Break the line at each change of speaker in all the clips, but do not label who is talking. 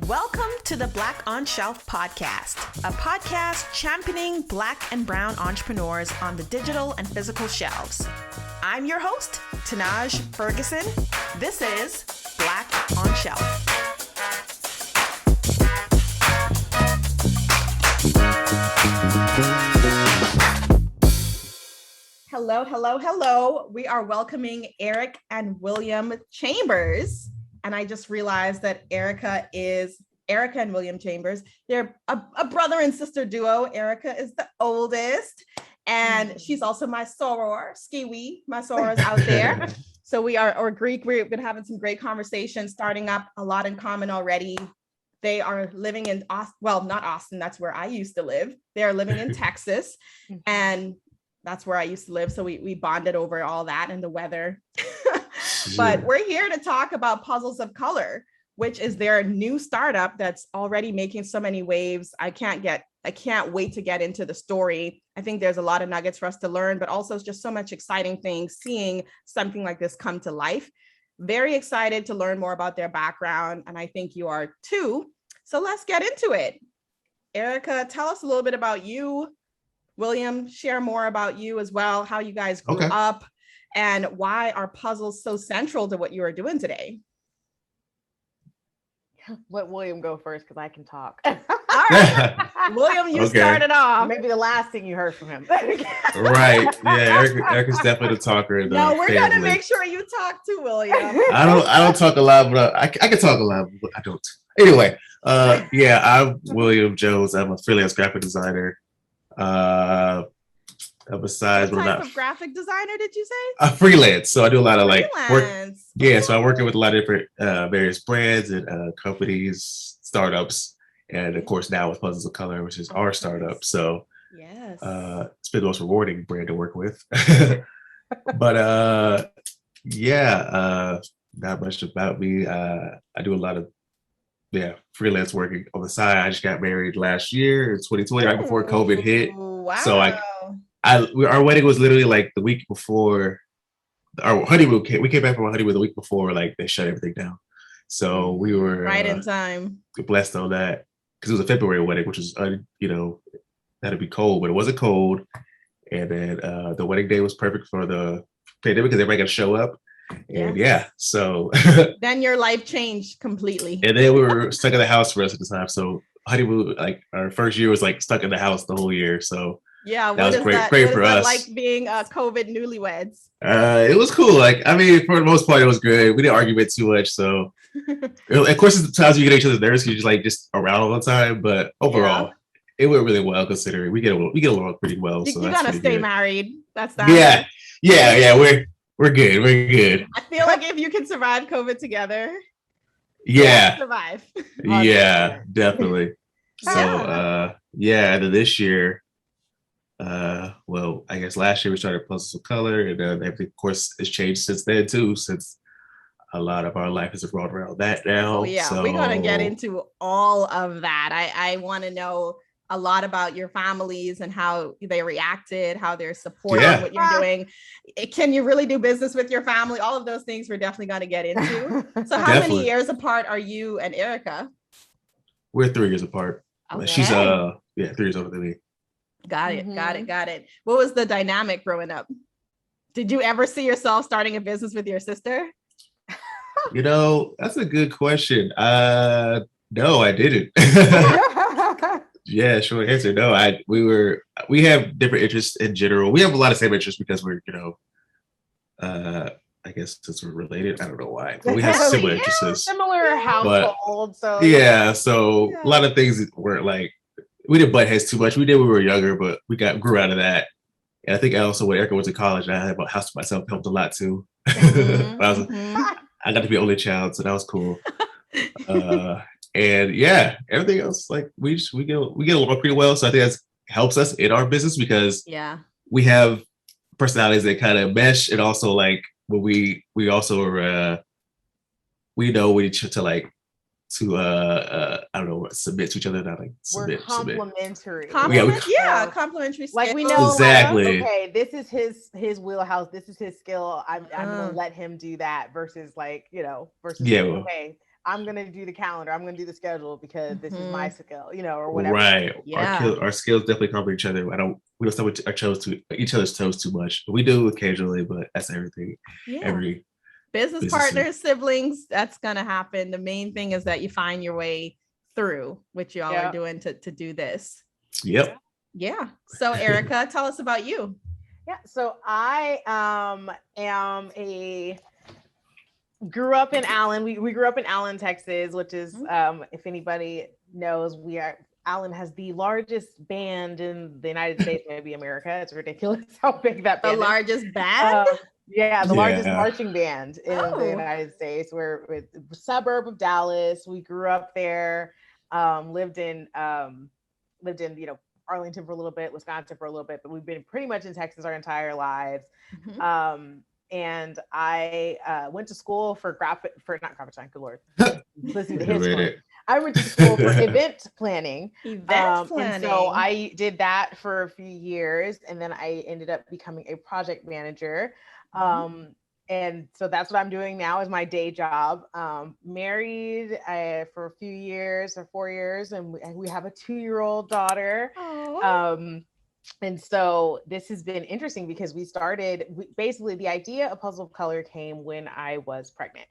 Welcome to the Black on Shelf podcast, a podcast championing Black and brown entrepreneurs on the digital and physical shelves. I'm your host, Tanaj Ferguson. This is Black on Shelf. Hello, hello, hello. We are welcoming Ericka and William Chambers. And I just realized that Ericka and William Chambers. They're a brother and sister duo. Ericka is the oldest, and she's also my soror, skiwi. My soror is out there. So we are, or Greek, we've been having some great conversations, starting up a lot in common already. They are living in Austin, well, not Austin, that's where I used to live. They are living in Texas, and that's where I used to live. So we bonded over all that and the weather. But we're here to talk about Puzzles of Color, which is their new startup that's already making so many waves. I can't wait to get into the story. I think there's a lot of nuggets for us to learn, but also it's just so much exciting things seeing something like this come to life. Very excited to learn more about their background, and I think you are too. So let's get into it. Ericka, tell us a little bit about you. William, share more about you as well, how you guys grew up, and why are puzzles so central to what you are doing today?
Let William go first because I can talk.
All right. William, you started off.
Maybe the last thing you heard from him.
Right. Yeah, Ericka's definitely the talker.
No, we're going to make sure you talk to William.
I don't talk a lot, but I can talk a lot, but I don't. Anyway, I'm William Jones. I'm a freelance graphic designer. Besides,
what type of graphic designer did you say?
Freelance. So I do a lot of work. Yeah, so I work with a lot of different various brands and companies, startups, and of course now with Puzzles of Color, which is our startup. So
yes,
it's been the most rewarding brand to work with. But not much about me. I do a lot of freelance working on the side. I just got married last year in 2020, right before COVID hit.
Wow.
So our wedding was literally like the week before our honeymoon. We came back from our honeymoon the week before they shut everything down. So we were
right in time.
Blessed on that because it was a February wedding, which was that'd be cold, but it wasn't cold. And then the wedding day was perfect for the pandemic because everybody got to show up. And so
then your life changed completely.
And then we were stuck in the house for the rest of the time. So honeymoon, our first year was stuck in the house the whole year. So
yeah,
that was great for us.
Like being COVID newlyweds.
It was cool. For the most part, it was good. We didn't argue it too much. So of course, it's the times you get each other's nerves because you're just around all the time. But overall, it went really well considering we get along pretty well.
So you gotta stay married. That's that.
Yeah. We're good. We're good.
I feel like if you can survive COVID together, survive.
Yeah, definitely. So and then this year, I guess last year we started Puzzles of Color, and everything, of course, has changed since then too. Since a lot of our life is revolved around that now.
Oh yeah, we're gonna get into all of that. I want to know a lot about your families and how they reacted, how they're supporting what you're doing. Can you really do business with your family? All of those things we're definitely going to get into. So how many years apart are you and Ericka?
We're 3 years apart.
Okay.
She's 3 years older than me.
Got it. What was the dynamic growing up? Did you ever see yourself starting a business with your sister?
That's a good question. No, I didn't. Yeah, short answer. No, we have different interests in general. We have a lot of same interests because we're, I guess since we're related, I don't know why, but we have similar interests.
Similar household. So
a lot of things weren't we didn't butt heads too much. We did when we were younger, but we grew out of that. And I think also when Ericka went to college, I had a house to myself, helped a lot too. I got to be only child, so that was cool. And everything else, we get along pretty well. So I think that helps us in our business because we have personalities that kind of mesh, and also when we also are we know we need to I don't know, submit to each other, not
we're complementary.
Complementary skills.
We know
exactly.
Okay, this is his wheelhouse. This is his skill. I'm gonna let him do that versus okay. I'm gonna do the calendar, I'm gonna do the schedule because this is my skill, or whatever.
Right.
Yeah.
Our skills definitely complement each other. We don't step with each other's toes too much. We do occasionally, but that's everything.
Yeah.
Every
business partners, siblings, that's gonna happen. The main thing is that you find your way through, which y'all are doing to do this.
Yep.
Yeah. So Erika, tell us about you.
Yeah. So I grew up in Allen. We grew up in Allen, Texas, which is if anybody knows, Allen has the largest band in the United States, maybe America. It's ridiculous how big that band is.
The largest band?
The largest marching band in the United States. We're a suburb of Dallas. We grew up there, lived in Arlington for a little bit, Wisconsin for a little bit, but we've been pretty much in Texas our entire lives. And I went to school for not graphic design, good Lord. Listen to his story. I went to school for event planning. And so I did that for a few years, and then I ended up becoming a project manager. And so that's what I'm doing now is my day job. Married for a few years, or 4 years, and we have a 2-year-old daughter. And so this has been interesting because basically the idea of Puzzle of Color came when I was pregnant.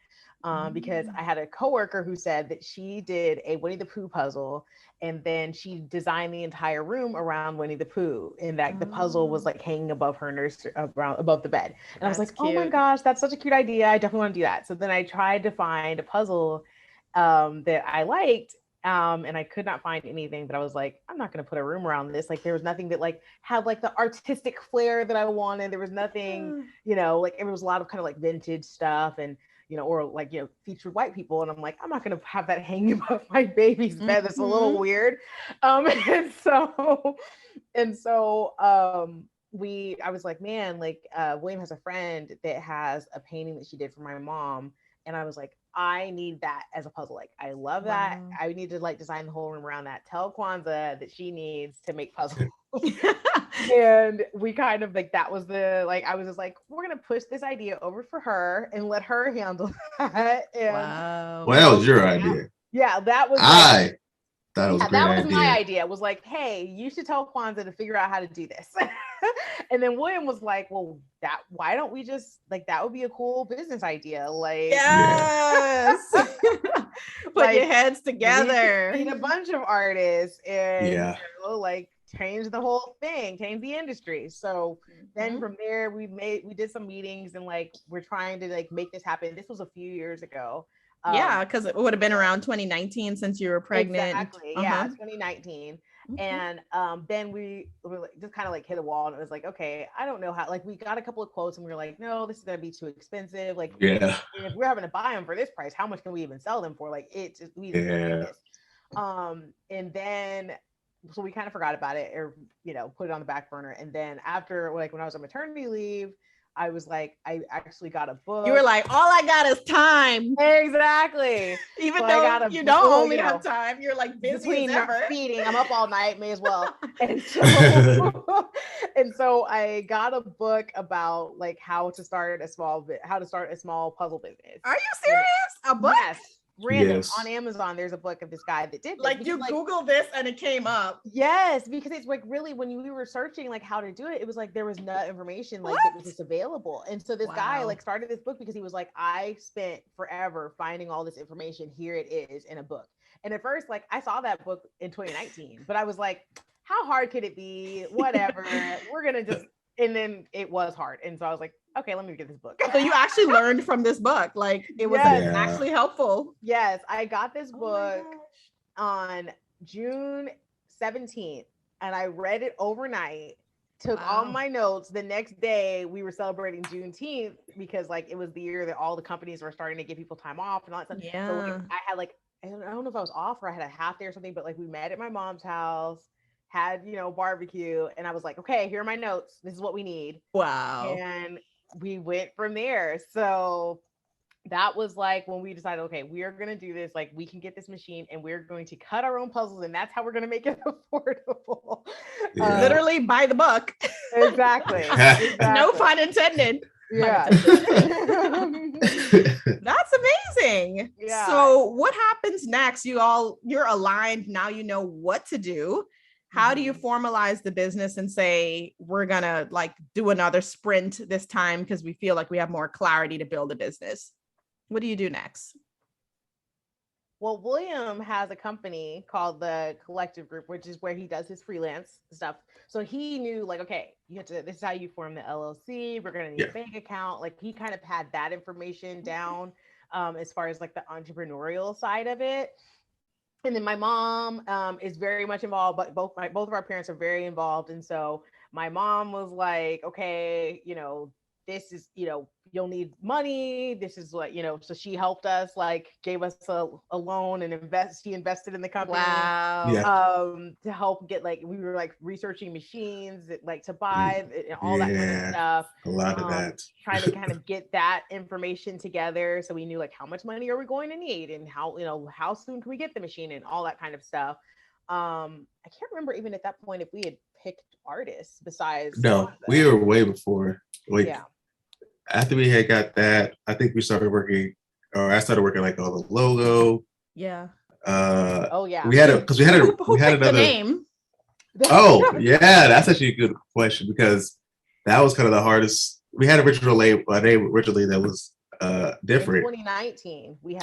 Because I had a coworker who said that she did a Winnie the Pooh puzzle, and then she designed the entire room around Winnie the Pooh, and that the puzzle was like hanging above her above the bed. And I was like, oh my gosh, that's such a cute idea. I definitely want to do that. So then I tried to find a puzzle that I liked. And I could not find anything, but I was like, I'm not going to put a room around this. Like, there was nothing that like had like the artistic flair that I wanted. There was nothing, like it was a lot of kind of like vintage stuff and, or like, featured white people. And I'm like, I'm not going to have that hanging above my baby's bed. That's a little weird. I was like, man, like William has a friend that has a painting that she did for my mom. And I was like, I need that as a puzzle. Like, I love that. I need to like design the whole room around that. Tell Kwanzaa that she needs to make puzzles. And we kind of like, that was I was just like, we're going to push this idea over for her and let her handle that. And
well, that was your idea.
Yeah, that was
that was
my idea. It was like, hey, you should tell Kwanzaa to figure out how to do this. And then William was like, well, why don't we just like, that would be a cool business idea. Like,
yes. Put your heads together.
We need a bunch of artists and like change the whole thing, change the industry. So then from there we did some meetings and like, we're trying to like make this happen. This was a few years ago.
Because it would have been around 2019 since you were pregnant.
Exactly. Yeah, 2019. And then we were like, just kind of like hit a wall, and it was like, okay, I don't know how. Like, we got a couple of quotes, and we were like, no, this is gonna be too expensive. Like, if we're having to buy them for this price, how much can we even sell them for? Like, it's just we need this. And then so we kind of forgot about it, or put it on the back burner. And then after, like, when I was on maternity leave, I was like, I actually got a book.
You were like, all I got is time.
Exactly.
Even though you don't only have time, you're like busy as ever.
Feeding, I'm up all night, may as well. And so I got a book about like how to start a small puzzle business.
Are you serious? A book?
Yes. Random on Amazon, there's a book of this guy that did this.
Like, you Google this and it came up.
Yes, because it's like, really, when we were searching like how to do it, it was like there was no information like that was just available. And so this guy like started this book because he was like, I spent forever finding all this information. Here it is in a book. And at first, like, I saw that book in 2019, but I was like, how hard could it be? Whatever. We're gonna just. And then it was hard. And so I was like, okay, let me get this book.
So you actually learned from this book. Like, it was actually helpful.
Yes. I got this book on June 17th and I read it overnight, took all my notes. The next day we were celebrating Juneteenth because like, it was the year that all the companies were starting to give people time off and all that stuff.
Yeah.
So like, I had like, I don't know if I was off or I had a half day or something, but like we met at my mom's house, had, barbecue, and I was like, okay, here are my notes. This is what we need.
Wow.
And we went from there. So that was like when we decided, okay, we are going to do this. Like, we can get this machine and we're going to cut our own puzzles, and that's how we're going to make it affordable.
Literally by the book.
Exactly.
No pun intended.
Yeah.
That's amazing.
Yeah.
So what happens next? You're aligned. Now you know what to do. How do you formalize the business and say, we're gonna like do another sprint this time because we feel like we have more clarity to build a business? What do you do next?
Well, William has a company called the Collective Group, which is where he does his freelance stuff. So he knew like, okay, this is how you form the LLC. We're going to need a bank account. Like he kind of had that information down as far as like the entrepreneurial side of it. And then my mom is very much involved, but both of our parents are very involved. And so my mom was like, okay, this is, you'll need money. This is what, so she helped us, like gave us a loan and she invested in the company.
Wow.
To help get we were like researching machines, like to buy and all that kind of stuff.
A lot of that.
Trying to kind of get that information together. So we knew like how much money are we going to need and how soon can we get the machine and all that kind of stuff. I can't remember even at that point if we had picked artists besides.
No, we were way before. After we had got that, I think we started working, or I started working like on the logo.
Yeah.
We had another
name.
Oh yeah, that's actually a good question because that was kind of the hardest. We had a name originally that was different.
In 2019, we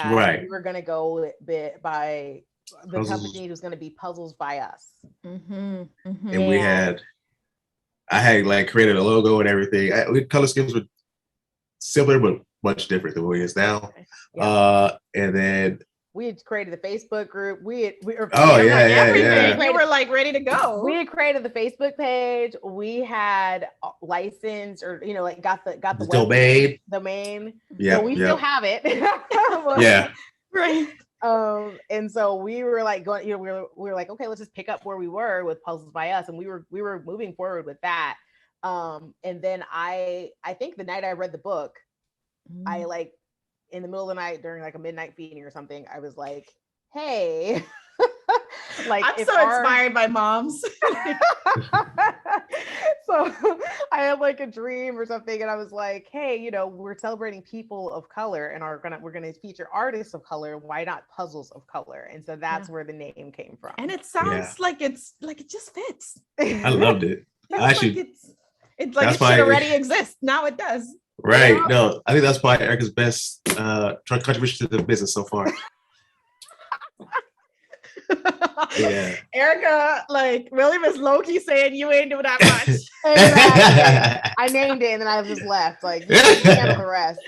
were gonna go by the company was gonna be Puzzles by Us.
Mm-hmm, mm-hmm.
And I had like created a logo and everything. Color schemes were similar but much different than what it is now. And then
we had created the Facebook group. We were
We were like ready to go.
We had created the Facebook page. We had licensed or got the domain.
Yeah,
so we still have it.
Right.
And so we were like going, we were like, okay, let's just pick up where we were with Puzzles by Us, and we were moving forward with that. And then I think the night I read the book, I like in the middle of the night during like a midnight feeding or something, I was like, hey,
like I'm so inspired by moms.
So I had like a dream or something, and I was like, hey, we're celebrating people of color and we're gonna feature artists of color. Why not Puzzles of Color? And so that's where the name came from.
And it sounds like it just fits.
I loved it. Actually,
it's like it should already exist. Now it does.
Right. Yeah. No, I think that's probably Ericka's best contribution to the business so far. Yeah.
Ericka, like William is low-key saying you ain't doing that much.
Exactly. I named it and then I just left. Like you handle the rest.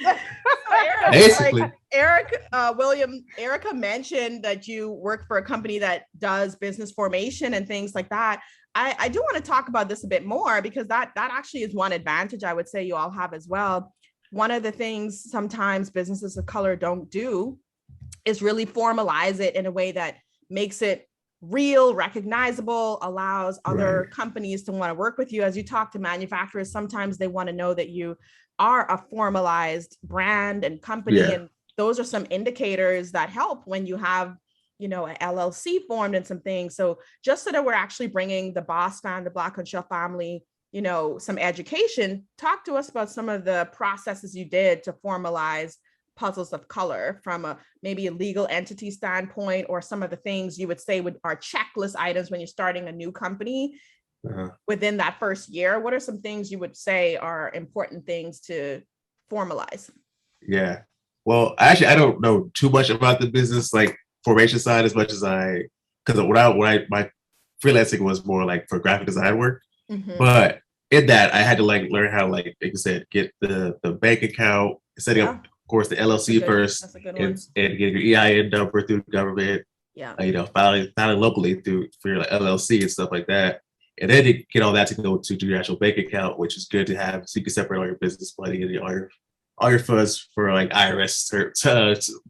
Basically.
Like, Ericka mentioned that you work for a company that does business formation and things like that. I do want to talk about this a bit more because that actually is one advantage I would say you all have as well. One of the things sometimes businesses of color don't do is really formalize it in a way that makes it real, recognizable, allows other companies to want to work with you. As you talk to manufacturers, sometimes they want to know that you are a formalized brand and company. And those are some indicators that help when you have an LLC formed and some things. So just so that we're actually bringing the Boss fan, the Black on Shelf family, some education, talk to us about some of the processes you did to formalize Puzzles of Color from maybe a legal entity standpoint, or some of the things you would say are checklist items when you're starting a new company within that first year. What are some things you would say are important things to formalize? Yeah.
Well, actually, I don't know too much about the business like formation side as much as because my freelancing was more like for graphic design work. But in that, I had to like learn how, like you said, get the bank account, setting up, of course, the LLC first, and getting your EIN number through the government. Filing locally for your LLC and stuff like that. And then you get all that to go to your actual bank account, which is good to have, so you can separate all your business money and all your funds for like IRS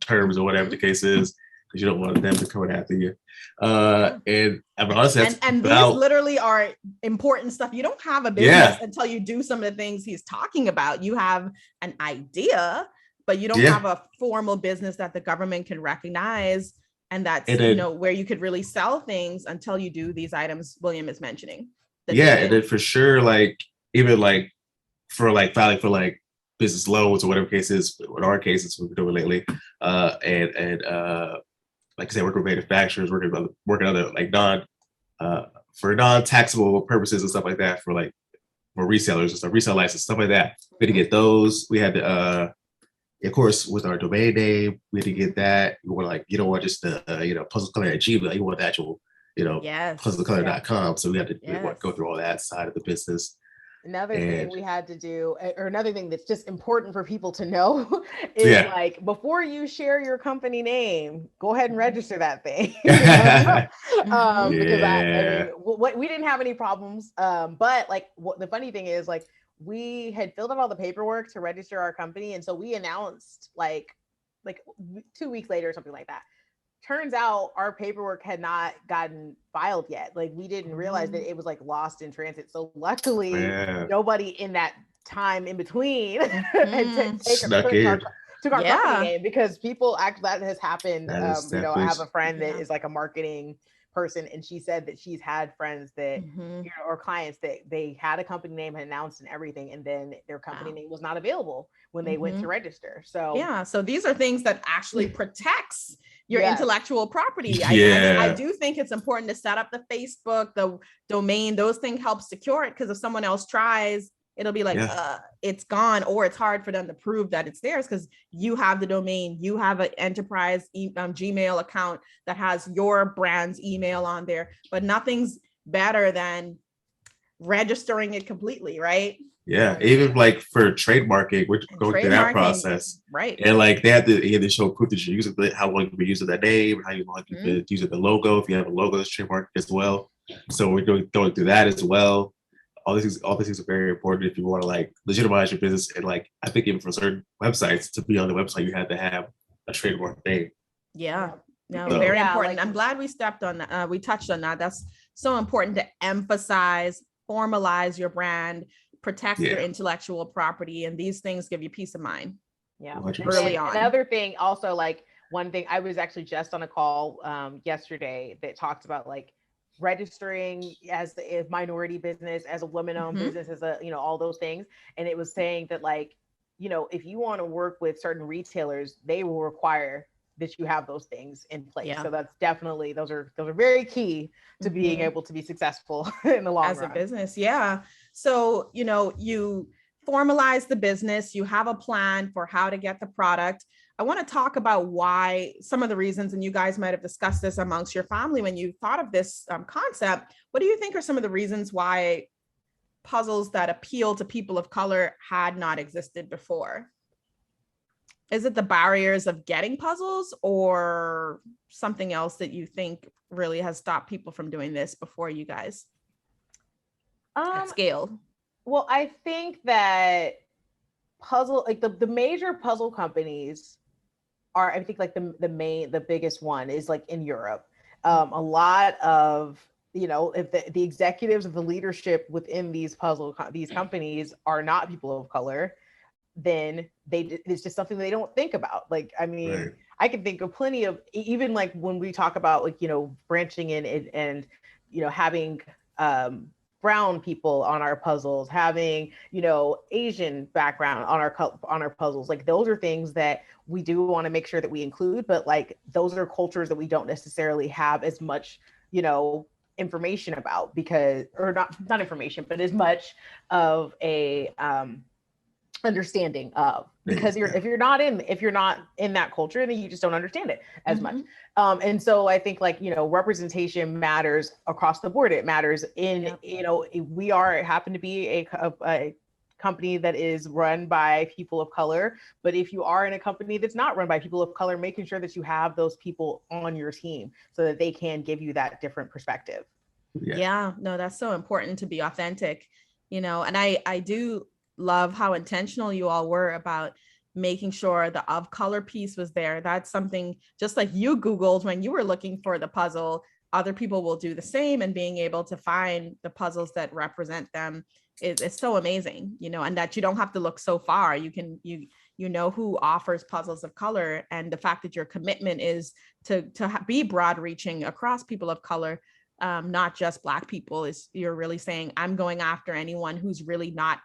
terms or whatever the case is, because you don't want them to come after you. And I'm honestly,
and these literally are important stuff. You don't have a business until you do some of the things he's talking about. You have an idea, but you don't have a formal business that the government can recognize. And that's, where you could really sell things until you do these items William is mentioning.
And then for sure, like, even like for like filing for like business loans or whatever case is, in our cases we've been doing lately, and like I said, working with manufacturers, working other like for non-taxable purposes and stuff like that, for resellers and stuff, resale license, stuff like that. We had to get those. We had to, of course, with our domain name, we had to get that. You don't want just the puzzlecolor at Gmail. You want the actual, puzzlecolor.com. So we had to go through all that side of the business.
Another thing we had to do, or another thing that's just important for people to know, is like, before you share your company name, go ahead and register that thing. Because we didn't have any problems. But like, the funny thing is, like, we had filled out all the paperwork to register our company, and so we announced like 2 weeks later or something like that. Turns out our paperwork had not gotten filed yet. Like, we didn't realize that it was like lost in transit. So luckily nobody in that time in between took our company name, because people that has happened. I have a friend that is like a marketing person, and she said that she's had friends that or clients that they had a company name announced and everything, and then their company name was not available when they went to register. So
so these are things that actually protects your intellectual property. I do think it's important to set up the Facebook, the domain. Those things help secure it, because if someone else tries, it'll be like it's gone, or it's hard for them to prove that it's theirs, because you have the domain, you have an enterprise Gmail account that has your brand's email on there. But nothing's better than registering it completely, right?
Even like for trademarking, we're going through that process,
right?
And like they have to show proof that you're using how long you've been using that name, how long you've been using the logo, if you have a logo that's trademarked as well. So we're going through that as well. All these things are very important if you want to like legitimize your business. And like, I think even for certain websites, to be on the website, you have to have a trademark name.
Very important. I'm glad we stepped on that. We touched on that. That's so important to emphasize, formalize your brand, protect your intellectual property, and these things give you peace of mind. Early on.
Another thing, also, like, one thing, I was actually just on a call yesterday that talked about like registering as a minority business, as a woman-owned business, as all those things. And it was saying that, like, if you want to work with certain retailers, they will require that you have ththose things in place. So that's definitely, those are very key to being able to be successful in the long run.
As a business. So, you formalize the business, you have a plan for how to get the product. I want to talk about why, some of the reasons, and you guys might have discussed this amongst your family when you thought of this concept. What do you think are some of the reasons why puzzles that appeal to people of color had not existed before? Is it the barriers of getting puzzles, or something else that you think really has stopped people from doing this before you guys at scale?
Well, I think that the major puzzle companies are, I think, like the biggest one is like in Europe. A lot of, if the executives of the leadership within these companies are not people of color, then it's just something they don't think about. Like, I mean, I can think of plenty of, even like when we talk about like, branching in and having brown people on our puzzles, having, Asian background on our puzzles. Like, those are things that we do want to make sure that we include, but like, those are cultures that we don't necessarily have as much, information about, because, or not information, but as much of a understanding of, because if you're not in that culture, then you just don't understand it as much. And so I think, like, representation matters across the board. It matters in, we happen to be a company that is run by people of color, but if you are in a company that's not run by people of color, making sure that you have those people on your team so that they can give you that different perspective.
No, that's so important, to be authentic, and I do love how intentional you all were about making sure the of color piece was there. That's something, just like you Googled when you were looking for the puzzle, other people will do the same, and being able to find the puzzles that represent them is so amazing, and that you don't have to look so far. You can, who offers puzzles of color, and the fact that your commitment is to be broad reaching across people of color, not just Black people, is you're really saying, I'm going after anyone who's really not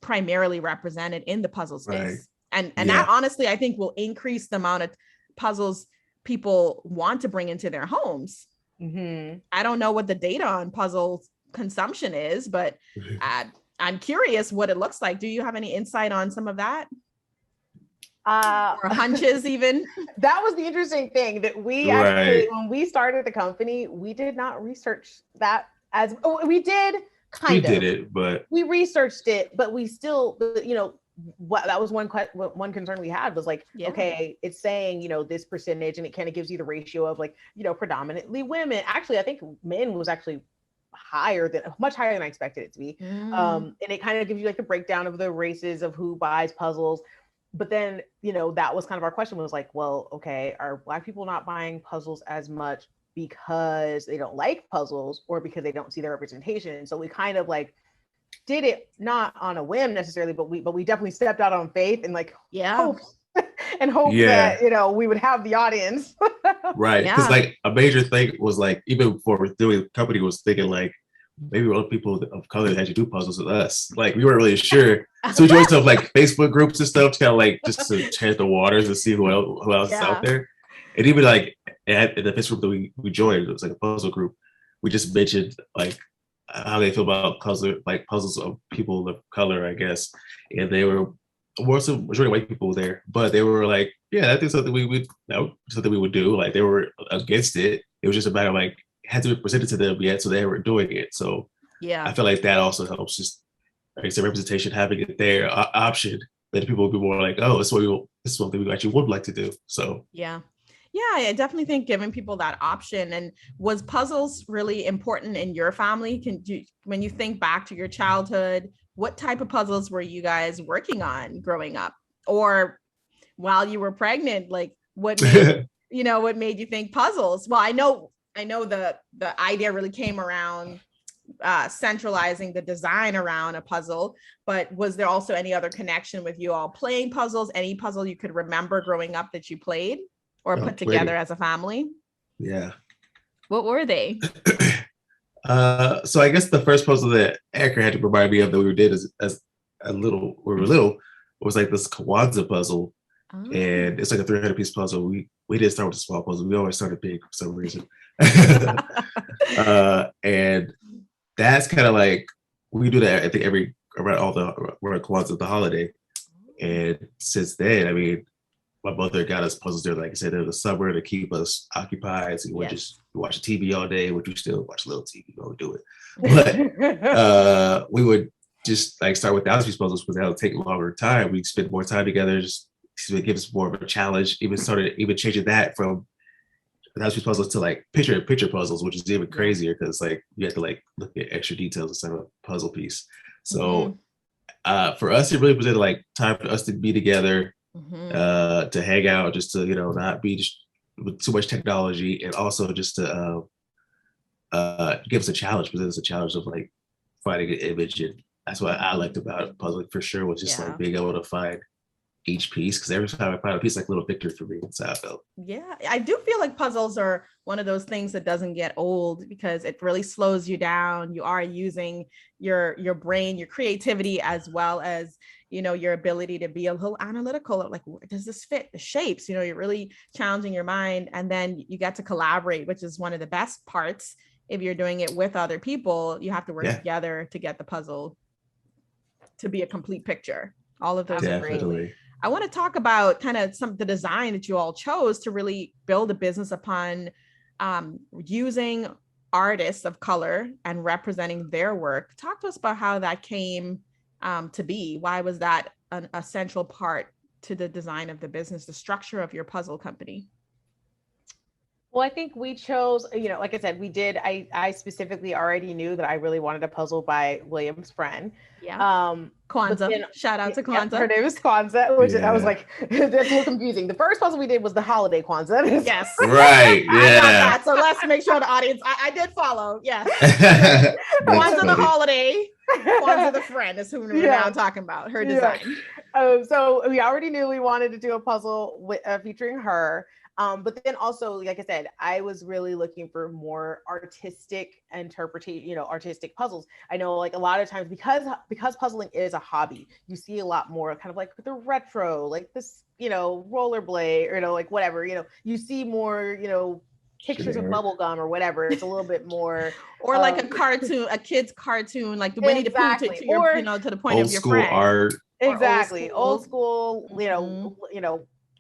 primarily represented in the puzzle space. And that honestly, I think will increase the amount of puzzles people want to bring into their homes. I don't know what the data on puzzle consumption is, but I'm curious what it looks like. Do you have any insight on some of that? Or hunches even?
That was the interesting thing, that we actually, when we started the company, we did not research that as we did. We
did it, but
we researched it, but we still, you know, what that was one concern we had was like, okay, it's saying, you know, this percentage, and it kind of gives you the ratio of like, you know, predominantly women. Actually, I think men was actually much higher than I expected it to be. And it kind of gives you like the breakdown of the races of who buys puzzles. But then, you know, that was kind of our question, was like, well, okay, are Black people not buying puzzles as much because they don't like puzzles, or because they don't see their representation? And so we kind of like did it not on a whim necessarily, but we definitely stepped out on faith and like hope that, you know, we would have the audience.
Right. Because like a major thing was like, even before we're doing the company, was thinking like, maybe other people of color had to do puzzles with us. Like, we weren't really sure. So we joined some like Facebook groups and stuff to kind of like just to test the waters and see who else is out there. And even like at the Facebook group that we joined, it was like a puzzle group. We just mentioned like how they feel about puzzles of people of color, I guess. And they were majority of white people there, but they were like, yeah, I think something we would do. Like, they were against it. It was just a matter of like, had to be presented to them yet, so they were doing it. So I feel like that also helps, just like I said, representation, having it there option, that people will be more like, oh, this is something we actually would like to do. So
I definitely think giving people that option. And was puzzles really important in your family? When you think back to your childhood, what type of puzzles were you guys working on growing up, or while you were pregnant? Like, what made what made you think puzzles? Well, I know the idea really came around centralizing the design around a puzzle, but was there also any other connection with you all playing puzzles? Any puzzle you could remember growing up that you played or put together as a family?
Yeah.
What were they?
So I guess the first puzzle that Erika had to remind me of that we did as we were little, was like this Kwanzaa puzzle. And it's like a 300-piece puzzle. We didn't start with a small puzzle. We always started big for some reason. And that's kind of like, we do that, I think, around Kwanzaa, the holiday. And since then, I mean, my mother got us puzzles there, like I said, in the summer to keep us occupied. So we would just watch TV all day, which we still watch a little TV while we do it. But we would just like start with 1,000-piece puzzles, because that would take a longer time. We'd spend more time together, just to give us more of a challenge. Even changing that from 1,000-piece puzzles to like picture puzzles, which is even crazier, because like you have to like look at extra details instead of a puzzle piece. So for us, it really presented like time for us to be together, to hang out, just to, not be just with too much technology, and also just to give us a challenge, present us a challenge of like finding an image. And that's what I liked about puzzling for sure, was just like being able to find each piece, because every time I find a piece, like a little victory for me. That's how I felt. Yeah,
I do feel like puzzles are one of those things that doesn't get old, because it really slows you down. You are using your brain, your creativity, as well as your ability to be a little analytical of like, does this fit the shapes? You're really challenging your mind, and then you get to collaborate, which is one of the best parts. If you're doing it with other people, you have to work together to get the puzzle to be a complete picture. All of those are great. I want to talk about kind of the design that you all chose to really build a business upon, using artists of color and representing their work. Talk to us about how that came to be. Why was that a central part to the design of the business, the structure of your puzzle company?
Well, I think we chose, like I said, we did. I specifically already knew that I really wanted a puzzle by William's friend.
Yeah. Kwanzaa. Shout out to Kwanzaa.
Her name is Kwanzaa, which I was like, that's a little confusing. The first puzzle we did was the holiday Kwanzaa.
Yes.
Right. Yeah.
I got that. So let's make sure the audience, I did follow. Yes. Kwanzaa the holiday. Kwanzaa the friend is who we're now talking about, her design.
So we already knew we wanted to do a puzzle featuring her. But then also, like I said, I was really looking for more artistic interpretation, artistic puzzles. I know like a lot of times because puzzling is a hobby, you see a lot more kind of like the retro, like this, rollerblade, or, like whatever, you see more, pictures of bubble gum or whatever. It's a little bit more
or like a cartoon, a kid's cartoon, like the Winnie the Pooh to your, to the point of your
school
friend.
art.
Exactly. Old school,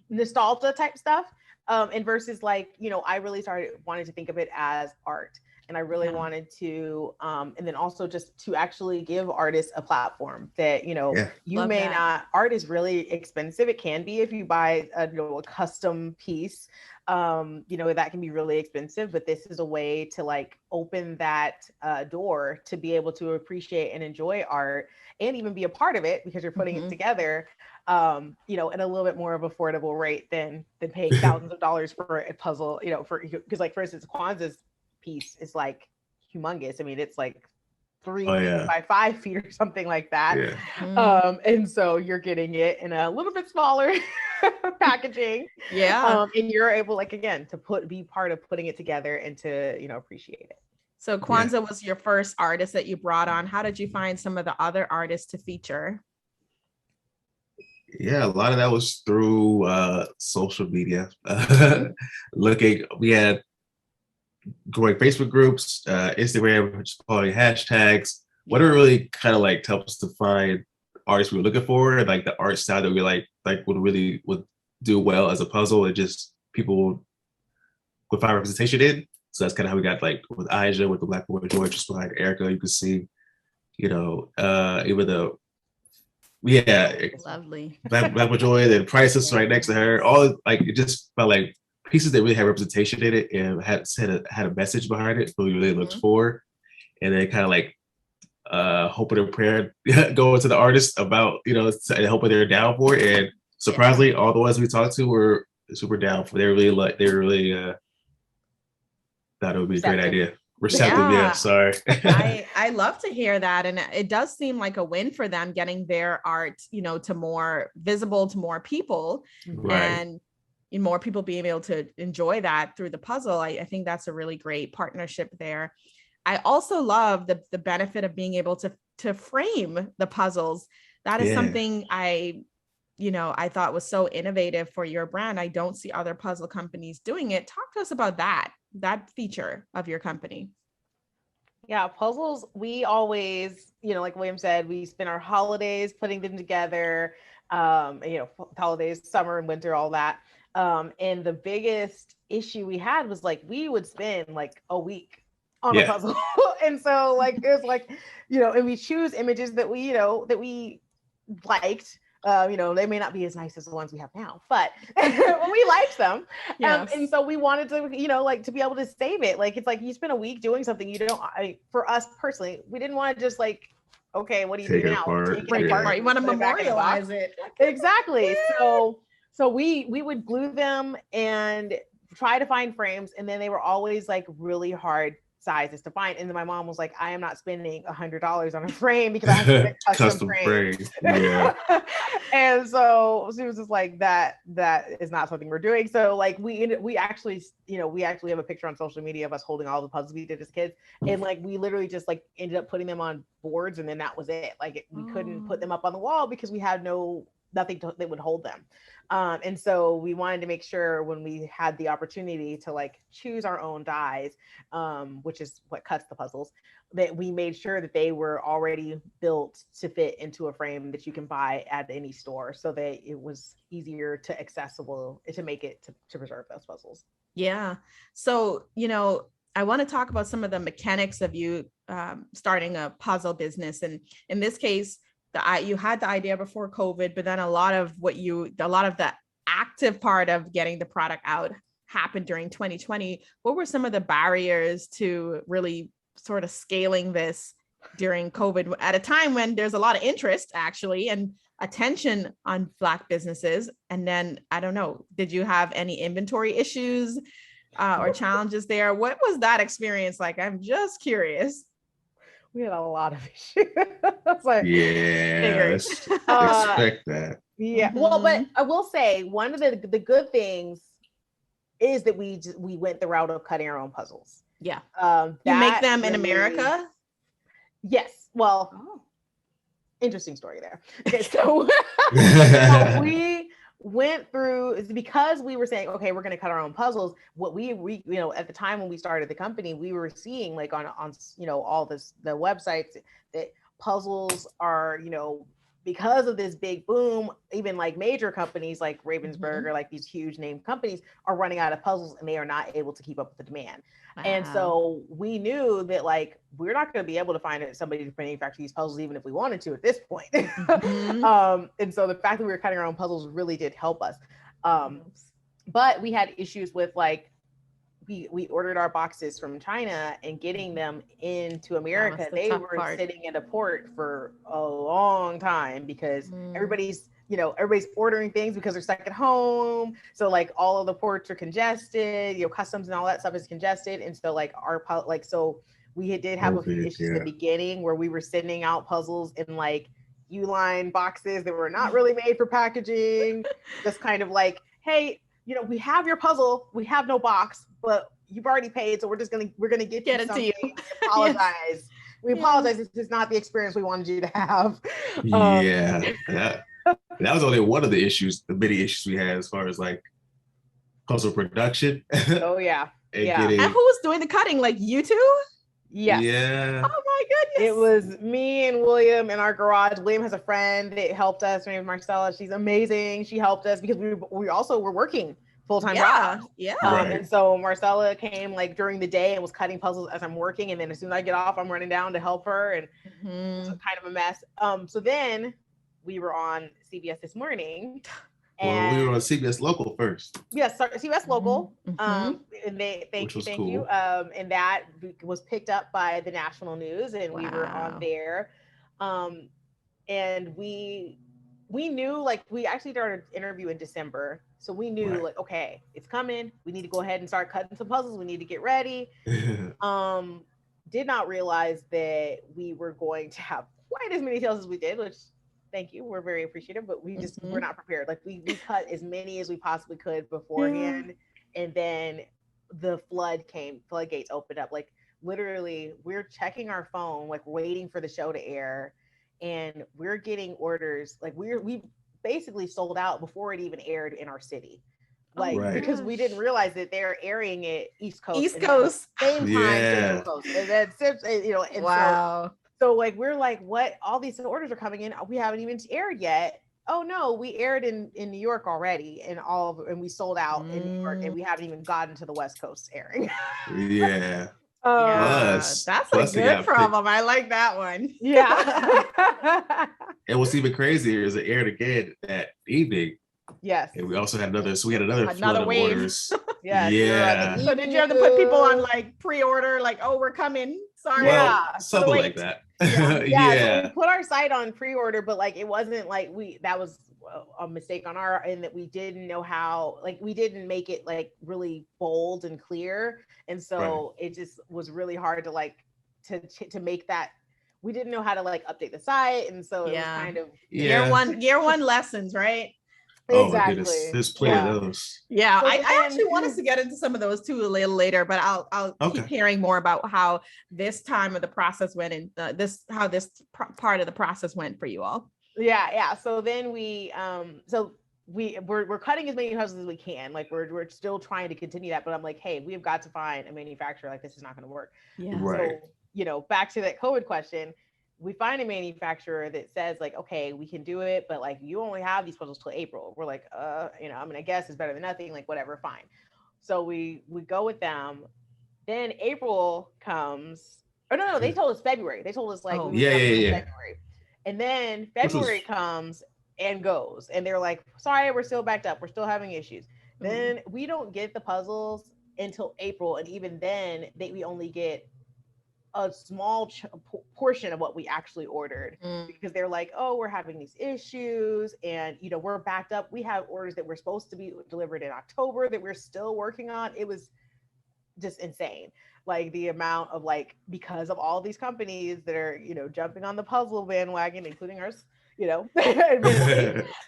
nostalgia type stuff. And versus like, I really wanted to think of it as art. And I really wanted to, and then also just to actually give artists a platform that, art is really expensive. It can be if you buy a custom piece, that can be really expensive, but this is a way to like open that door to be able to appreciate and enjoy art and even be a part of it because you're putting it together, at a little bit more of affordable rate than paying thousands of dollars for a puzzle, because like, for instance, Kwanzaa's piece is like humongous. I mean, it's like 3 by 5 feet or something like that. Yeah. And so you're getting it in a little bit smaller packaging. Yeah. And you're able, like, again, to be part of putting it together and to, appreciate it.
So Kwanzaa was your first artist that you brought on. How did you find some of the other artists to feature?
Yeah, a lot of that was through social media. We had growing Facebook groups, Instagram, just following hashtags. Whatever really kind of like helps to find artists we were looking for, and like the art style that we like would do well as a puzzle, and just people would find representation in. So that's kind of how we got like with Aja, with the Black Boy George, just behind Ericka. You could see, even though,
lovely
Black Boy Joy, then Prices right next to her. All like it just felt like pieces that really had representation in it and had a message behind it, what we really looked for, and then kind of like hoping and prayer going to the artist about and hoping they're down for it. And surprisingly, all the ones we talked to were super down for. They really thought it would be a great idea. Receptive, sorry.
I love to hear that, and it does seem like a win for them getting their art, to more visible to more people, and more people being able to enjoy that through the puzzle. I think that's a really great partnership there. I also love the benefit of being able to frame the puzzles. That is something I thought was so innovative for your brand. I don't see other puzzle companies doing it. Talk to us about that feature of your company.
Yeah, puzzles, we always, like William said, we spend our holidays putting them together, holidays, summer and winter, all that. And the biggest issue we had was like, we would spend like a week on a puzzle. And so like, it was like, and we choose images that we liked. They may not be as nice as the ones we have now, but we liked them. And so we wanted to, to be able to save it. Like, it's like you spend a week doing something for us personally, we didn't want to just like, okay, what do you do now?
Take it apart. You want to memorialize it.
Exactly. So we would glue them and try to find frames. And then they were always like really hard sizes to find. And then my mom was like, I am not spending $100 on a frame because I have to get custom frames. Yeah. And so she was just like, that is not something we're doing. So like we actually have a picture on social media of us holding all the puzzles we did as kids. And like, we literally just like ended up putting them on boards, and then that was it. Like we couldn't put them up on the wall because we had nothing that would hold them. And so we wanted to make sure when we had the opportunity to like choose our own dies, which is what cuts the puzzles, that we made sure that they were already built to fit into a frame that you can buy at any store, so that it was easier to accessible to make it to preserve those puzzles.
Yeah. So, I want to talk about some of the mechanics of you starting a puzzle business. And in this case, you had the idea before COVID, but then a lot of the active part of getting the product out happened during 2020. What were some of the barriers to really sort of scaling this during COVID at a time when there's a lot of interest actually and attention on Black businesses? And then, I don't know, did you have any inventory issues or challenges there? What was that experience like? I'm just curious.
We had a lot of issues.
Like, expect that.
Yeah. Well, but I will say one of the good things is that we went the route of cutting our own puzzles.
Yeah. You make them in
really,
America?
Yes. Well, interesting story there. Okay, so we went through, because we were saying, okay, we're going to cut our own puzzles. What we at the time when we started the company, we were seeing like on all the websites that puzzles are, because of this big boom, even like major companies like Ravensburg or like these huge name companies are running out of puzzles and they are not able to keep up with the demand. Wow. And so we knew that like, we're not going to be able to find somebody to manufacture these puzzles, even if we wanted to at this point. And so the fact that we were cutting our own puzzles really did help us. But we had issues with like, we ordered our boxes from China and getting them into America. They were sitting in a port for a long time because everybody's ordering things because they're stuck at home. So like all of the ports are congested, customs and all that stuff is congested. And so like we did have a few issues in the beginning where we were sending out puzzles in like Uline boxes that were not really made for packaging. Just kind of like, hey, we have your puzzle, we have no box, but you've already paid, so we're gonna get you something. We apologize. Yes. We apologize. This is not the experience we wanted you to have.
That was only one of the many issues we had as far as like puzzle production.
Oh yeah.
And who was doing the cutting? Like you two?
Yes.
Yeah.
Oh my goodness.
It was me and William in our garage. William has a friend that helped us. Her name is Marcella. She's amazing. She helped us because we also were working full-time jobs.
Yeah.
And so Marcella came like during the day and was cutting puzzles as I'm working. And then as soon as I get off, I'm running down to help her. And it's kind of a mess. So then we were on CBS This Morning.
Well, we were on CBS Local first.
Yes, CBS Local. And thank you. And that was picked up by the national news, and we were on there. And we knew, like, we actually started interview in December, so we knew like, okay, it's coming. We need to go ahead and start cutting some puzzles. We need to get ready. Did not realize that we were going to have quite as many sales as we did, which. Thank you. We're very appreciative, but we just we're not prepared. Like we cut as many as we possibly could beforehand, and then the floodgates opened up. Like literally, we're checking our phone, like waiting for the show to air, and we're getting orders. Like we basically sold out before it even aired in our city. Like because we didn't realize that they're airing it East Coast, same time, Central Coast, and then and wow. So like, we're like, what? All these orders are coming in. We haven't even aired yet. Oh no, we aired in New York already and we sold out in New York and we haven't even gotten to the West Coast airing.
That's a good problem. I like that one.
Yeah.
And what's even crazier is it aired again that evening.
Yes.
And we also had another flood of
wave.
Orders.
Yeah.
So did you have to put people on like pre-order, like, oh, we're coming? Sorry.
Well, something like that.
So we put our site on pre-order, but like it wasn't like that was a mistake on our end that we didn't know how, like we didn't make it like really bold and clear, and so it just was really hard to like to make that. We didn't know how to like update the site, and so it was kind of
year one lessons, right?
Exactly.
There's plenty of those.
Yeah, so I actually want us to get into some of those too a little later, but I'll keep hearing more about how this time of the process went and how this part of the process went for you all.
Yeah. So then we're cutting as many puzzles as we can. Like we're still trying to continue that, but I'm like, hey, we've got to find a manufacturer. Like this is not going to work.
Yeah.
Right.
So back to that COVID question. We find a manufacturer that says like, okay, we can do it, but like you only have these puzzles till April. We're like, I mean, I guess it's better than nothing, like whatever, fine. So we go with them. Then April comes. Oh no, they told us February. They told us like February. And then February comes and goes. And they're like, sorry, we're still backed up. We're still having issues. Then we don't get the puzzles until April. And even then we only get a small portion of what we actually ordered because they're like, oh, we're having these issues and we're backed up. We have orders that were supposed to be delivered in October that we're still working on. It was just insane, like the amount of like, because of all these companies that are jumping on the puzzle bandwagon, including ours.
So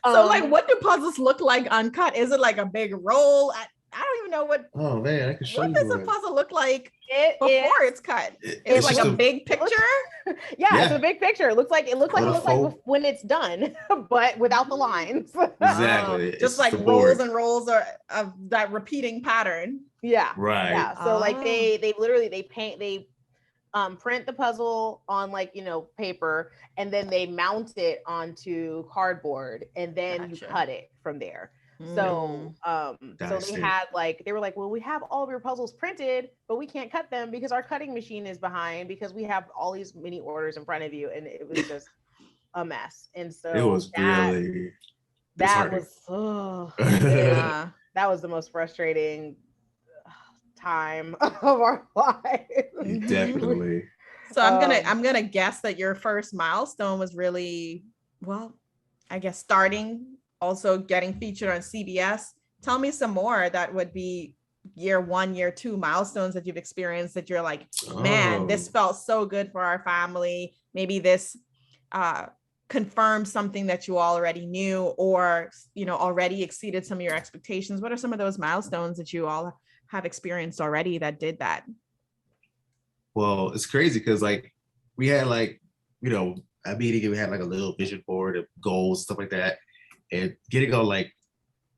like, what do puzzles look like uncut? Is it like a big roll? I don't even know what.
Oh man, I can show
what
you.
does a
One.
puzzle look like
It
before
is,
it's cut?
It's
It's like
just
a big picture.
yeah, it's a big picture. It looks like
Colorful.
when it's done, but without the lines.
Exactly. It's
Just like
the
rolls
board.
and rolls of that repeating pattern.
Yeah.
Right.
Yeah. So like
Oh.
they literally print the puzzle on like, paper, and then they mount it onto cardboard, and then you
Gotcha.
cut it from there.
Mm.
So
That's
they
it.
had they were like, well, we have all of your puzzles printed, but we can't cut them because our cutting machine is behind, because we have all these mini orders in front of you, and it was just a mess. And so
It was really
that
disheartening.
was
Yeah.
that was the most frustrating time of our lives.
Definitely.
So I'm gonna guess that your first milestone was really, well, I guess starting, also getting featured on CBS. Tell me some more that would be year 1, year 2 milestones that you've experienced that you're like, man, this felt so good for our family. Maybe this confirmed something that you already knew, or already exceeded some of your expectations. What are some of those milestones that you all have experienced already that did that?
Well, it's crazy because like we had like, a meeting, and we had like a little vision board of goals, stuff like that. And getting on like,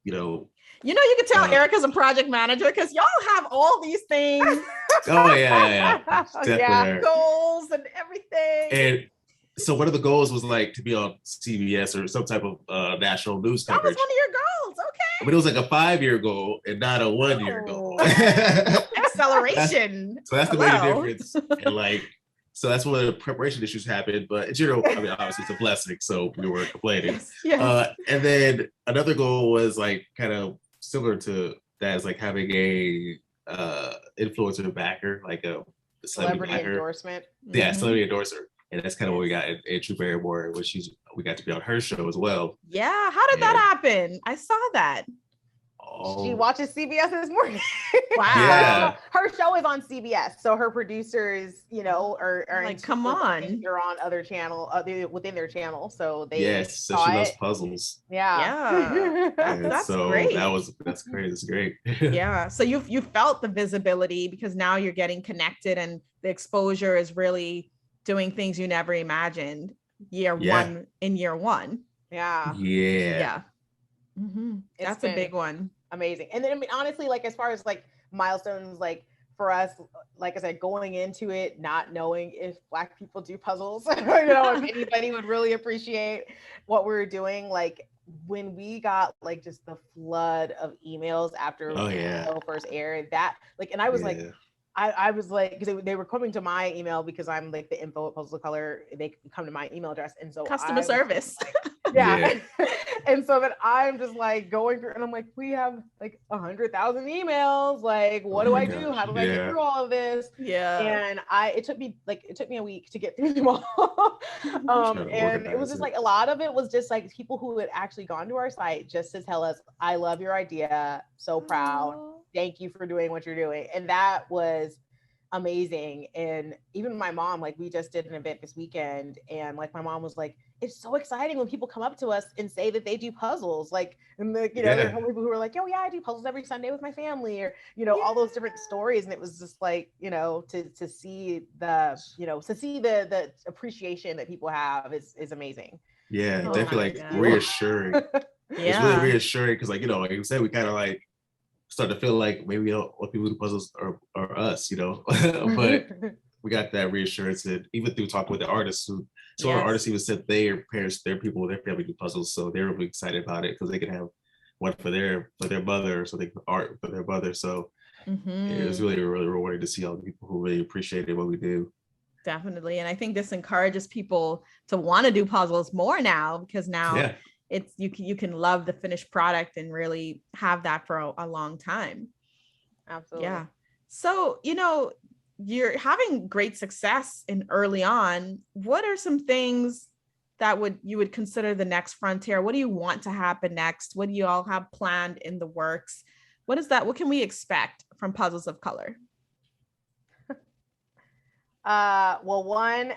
you can tell Erica's a project manager because y'all have all these things.
Oh yeah.
Yeah.
Goals and everything.
And so one of the goals was like to be on CBS or some type of national news
That was
coverage.
one of your goals. Okay.
But it was like a 5-year goal and not a 1-year goal.
Acceleration.
So that's the major difference. And like, so that's when the preparation issues happened. But obviously it's a blessing, so we weren't complaining.
Yes.
And then another goal was like kind of similar to that, is like having a influencer backer, like a
celebrity endorsement.
Yeah, celebrity endorser. And that's kind of what we got in True Barrymore, which we got to be on her show as well.
Yeah. How did that happen? I saw that.
She watches CBS this morning.
Wow.
Yeah.
Her show is on CBS, so her producers, are
like, come on,
they're on other channel, within their channel, so they
so she loves puzzles.
Yeah.
That's
so
great.
That's great. It's great.
Yeah. So you felt the visibility because now you're getting connected, and the exposure is really doing things you never imagined year one.
Yeah.
Yeah. Mm-hmm. That's a big one.
Amazing. And then honestly, like as far as like milestones, like for us, like I said, going into it not knowing if Black people do puzzles, if anybody would really appreciate what we were doing, like when we got like just the flood of emails after the show first aired, that like, and I was like, I was like, because they were coming to my email because I'm like the info at Puzzle Color. They come to my email address, and so
customer service.
Yeah. And so then I'm just like going through, and I'm like, we have like 100,000 emails. Like, what do I do? How do I get through all of this?
Yeah.
And it took me a week to get through them all. And it was just like a lot of it was just like people who had actually gone to our site just to tell us, I love your idea, so proud. Thank you for doing what you're doing. And that was amazing. And even my mom, like we just did an event this weekend, and like my mom was like, it's so exciting when people come up to us and say that they do puzzles. Like, and there are people who are like, oh yeah, I do puzzles every Sunday with my family, or all those different stories. And it was just like, to see the appreciation that people have is amazing.
Yeah, definitely like reassuring. It's really reassuring because like you said, we kind of like start to feel like maybe what people do puzzles are us, but we got that reassurance, and even through talking with the artists our artists even said their parents, their people, their family do puzzles, so they're really excited about it because they can have one for their mother, so they can art for their mother. So it was really, really rewarding to see all the people who really appreciated what we do.
Definitely. And I think this encourages people to want to do puzzles more now, because now it's you can love the finished product and really have that for a long time.
Absolutely.
Yeah. So, you're having great success in early on. What are some things that you would consider the next frontier? What do you want to happen next? What do you all have planned in the works? What is that? What can we expect from Puzzles of Color?
Well, one,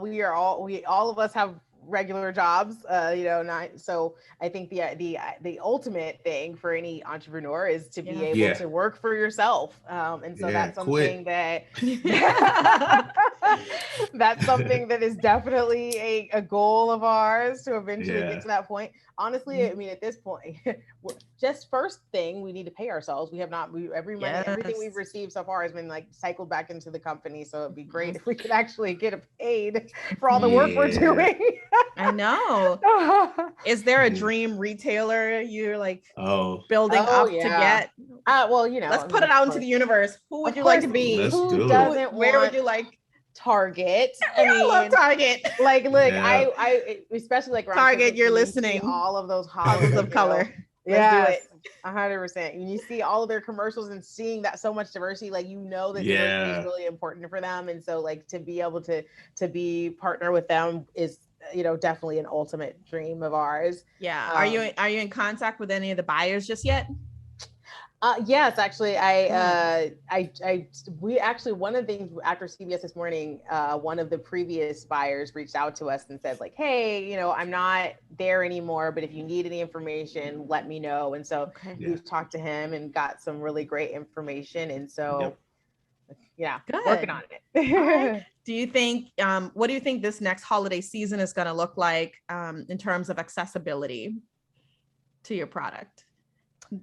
we all of us have regular jobs, not so. I think the ultimate thing for any entrepreneur is to be able to work for yourself, and so that's something that that's something that is definitely a goal of ours to eventually get to that point. Honestly, I mean, at this point, just first thing, we need to pay ourselves. We have not, every money, everything we've received so far has been like cycled back into the company. So it'd be great if we could actually get paid for all the work we're doing.
I know. Is there a dream retailer you're like building up to get?
Well,
let's put it out into the universe. Who would you like to be?
Who doesn't
Where would you like?
Target.
I love Target.
Like, look, I especially like
Target. You're listening.
All of those
houses of color.
Yeah, 100%. When you see all of their commercials and seeing that so much diversity, like that diversity is really important for them, and so like to be able to be partner with them is definitely an ultimate dream of ours. Yeah. Are you in contact with any of the buyers just yet? Yes, actually, we actually, one of the things after CBS this morning, one of the previous buyers reached out to us and said like, hey, I'm not there anymore, but if you need any information, let me know. And so we've talked to him and got some really great information. And so, working on it. Do you think, what do you think this next holiday season is going to look like in terms of accessibility to your product?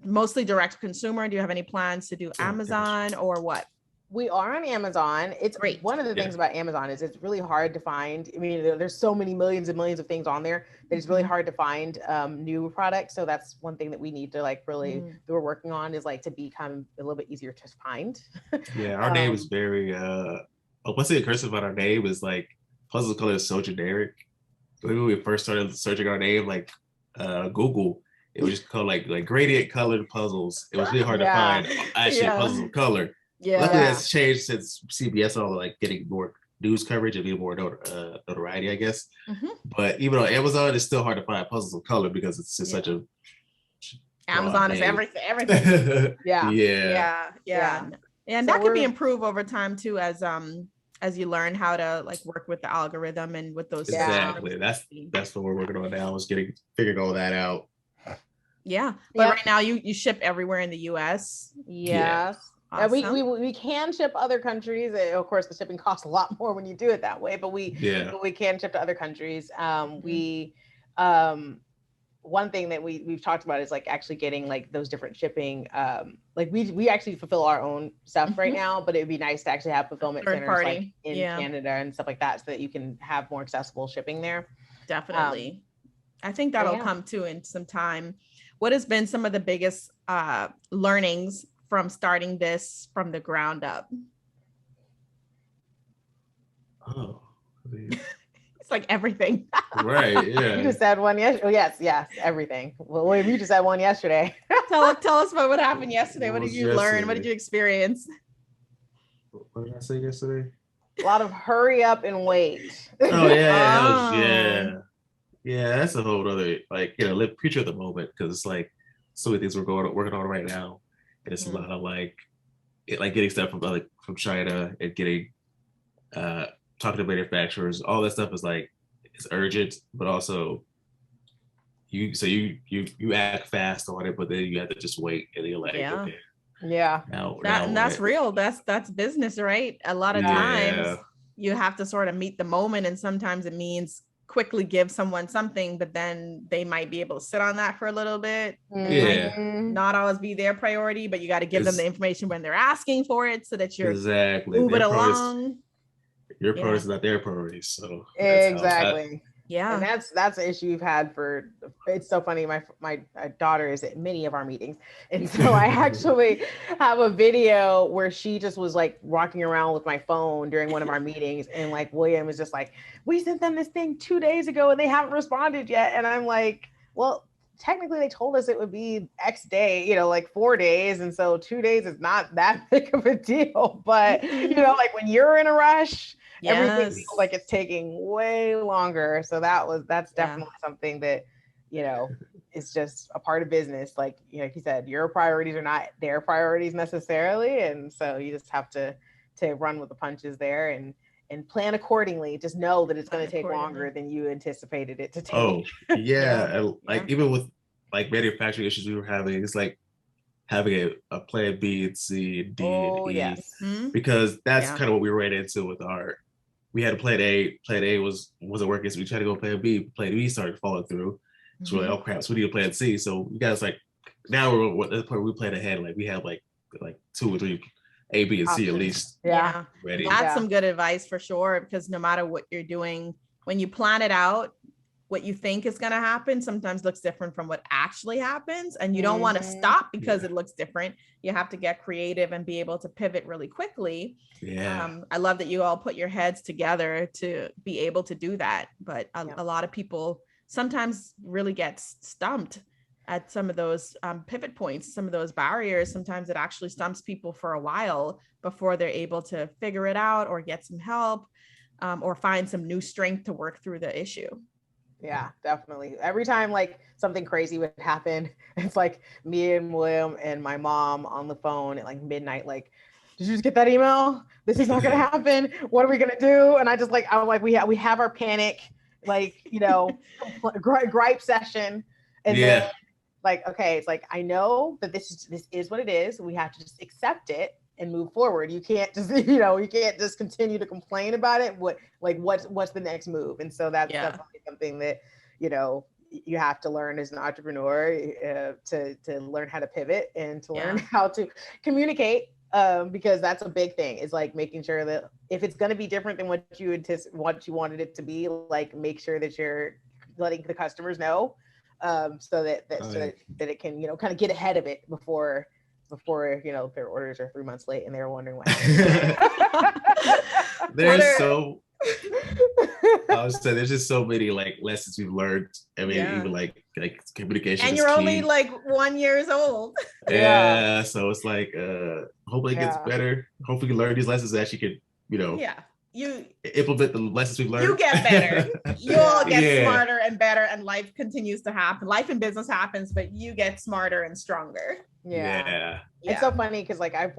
Mostly direct to consumer. Do you have any plans to do Amazon or what? We are on Amazon. It's great. One of the things about Amazon is it's really hard to find. I mean, there's so many millions and millions of things on there that it's really hard to find new products. So that's one thing that we need to like really that we're working on is like to become a little bit easier to find.
Our name is very what's the curse about our name is like puzzle color is so generic. When we first started searching our name, like Google, it was just called like gradient colored puzzles. It was really hard to find actually puzzles of color. Luckily that's changed since CBS all like getting more news coverage and getting more notoriety, I guess. But even on Amazon, it's still hard to find puzzles of color because it's just such a Amazon is everything. And so that could be improved over time too as you learn how to like work with the algorithm and with those. Exactly. That's what we're working on now, is figuring all that out. But right now you ship everywhere in the US. Yes. Awesome. We can ship other countries. Of course, the shipping costs a lot more when you do it that way, but we can ship to other countries. One thing that we've talked about is like actually getting like those different shipping. Like we actually fulfill our own stuff right now, but it'd be nice to actually have fulfillment centers like in Canada and stuff like that, so that you can have more accessible shipping there. Definitely. I think that'll come too in some time. What has been some of the biggest learnings from starting this from the ground up? It's like everything. Right. Yeah. You just said one yesterday. Oh, yes, everything. Well, you just had one yesterday. Tell us about what happened yesterday. What did you learn? What did you experience? What did I say yesterday?
A lot of hurry up and wait.
Oh yeah. Yeah, that's a whole other live picture of the moment, because it's like so many things we're working on right now, and it's a lot of getting stuff from China and getting talking to manufacturers. All that stuff is like it's urgent, but also you act fast on it, but then you have to just wait, and you're like, okay. Yeah. That's real. That's business, right? A lot of times you have to sort of meet the moment, and sometimes it means quickly give someone something, but then they might be able to sit on that for a little bit. Might not always be their priority, but you got to give them the information when they're asking for it, so that you're moving along. Your priority is not their priority, so
exactly. And that's an issue we've had for. It's so funny. My daughter is at many of our meetings, and so I actually have a video where she just was like walking around with my phone during one of our meetings, and like William is just like, "We sent them this thing 2 days ago, and they haven't responded yet." And I'm like, "Well, technically, they told us it would be X day, like 4 days, and so 2 days is not that big of a deal." But like when you're in a rush. Everything feels like it's taking way longer. So that's definitely something that, is just a part of business. Like you said, your priorities are not their priorities necessarily. And so you just have to run with the punches there. and plan accordingly. Just know that it's going to take longer than you anticipated it to take.
Oh, yeah. And like,
Yeah.
even with like manufacturing issues we were having, it's like having a plan B and C and D and E.
Yes.
Because that's kind of what we ran into with we had a plan A. Plan A wasn't working, so we tried to go plan B. Plan B started falling through. So we're like, oh crap, so we need a plan C. So you guys like, now we're at the point where we plan ahead. Like we have like 2 or 3 A, B, and C at least.
Yeah.
Ready.
That's some good advice for sure, because no matter what you're doing, when you plan it out, what you think is going to happen sometimes looks different from what actually happens. And you don't want to stop because it looks different. You have to get creative and be able to pivot really quickly.
Yeah.
I love that you all put your heads together to be able to do that. But a lot of people sometimes really get stumped at some of those pivot points, some of those barriers. Sometimes it actually stumps people for a while before they're able to figure it out or get some help or find some new strength to work through the issue.
Yeah, definitely. Every time like something crazy would happen, it's like me and William and my mom on the phone at like midnight, like, did you just get that email? This is not gonna happen. What are we gonna do? And I'm like, we have our panic, like, gripe session. And then like, okay, it's like, I know that this is what it is. We have to just accept it and move forward. You can't just, you can't just continue to complain about it. What's the next move? And so that's definitely something that, you have to learn as an entrepreneur to learn how to pivot and to learn how to communicate. Because that's a big thing, is like making sure that if it's going to be different than what you wanted it to be, like make sure that you're letting the customers know, so that it can, kind of get ahead of it before their orders are 3 months late and they're wondering why.
There's just so many like lessons we've learned. I mean, even like communication.
And you're only like 1 year old.
Yeah. So it's like, hopefully it gets better. Hopefully you learn these lessons that you could, you implement the lessons we've learned.
You get better. You all get smarter and better, and life continues to happen. Life and business happens, but you get smarter and stronger.
It's so funny because like our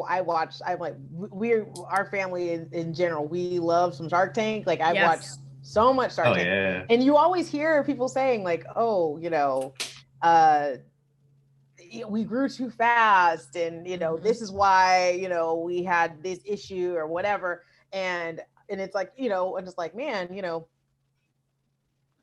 family in general, we love some Shark Tank. Like I've watched so much Shark Tank, and you always hear people saying like, oh, we grew too fast, and this is why we had this issue or whatever, and it's like, and it's like, man,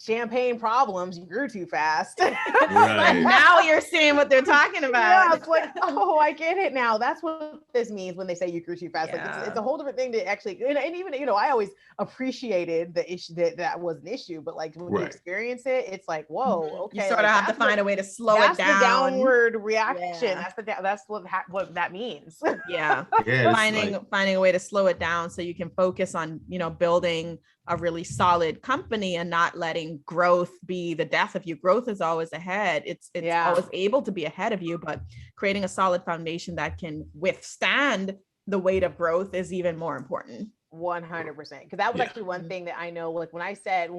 champagne problems, you grew too fast.
Right.
Now you're seeing what they're talking about.
Yeah, it's like, oh, I get it now. That's what this means when they say you grew too fast. Like it's a whole different thing to actually, and even I always appreciated the issue that was an issue, but like when you experience it, it's like, whoa, okay.
You sort of have to find a way to slow it down.
That's the downward reaction. That's what that means.
Finding a way to slow it down so you can focus on building a really solid company and not letting growth be the death of you. Growth is always ahead. It's always able to be ahead of you, but creating a solid foundation that can withstand the weight of growth is even more important.
100%. Because that was actually one thing that I know, like when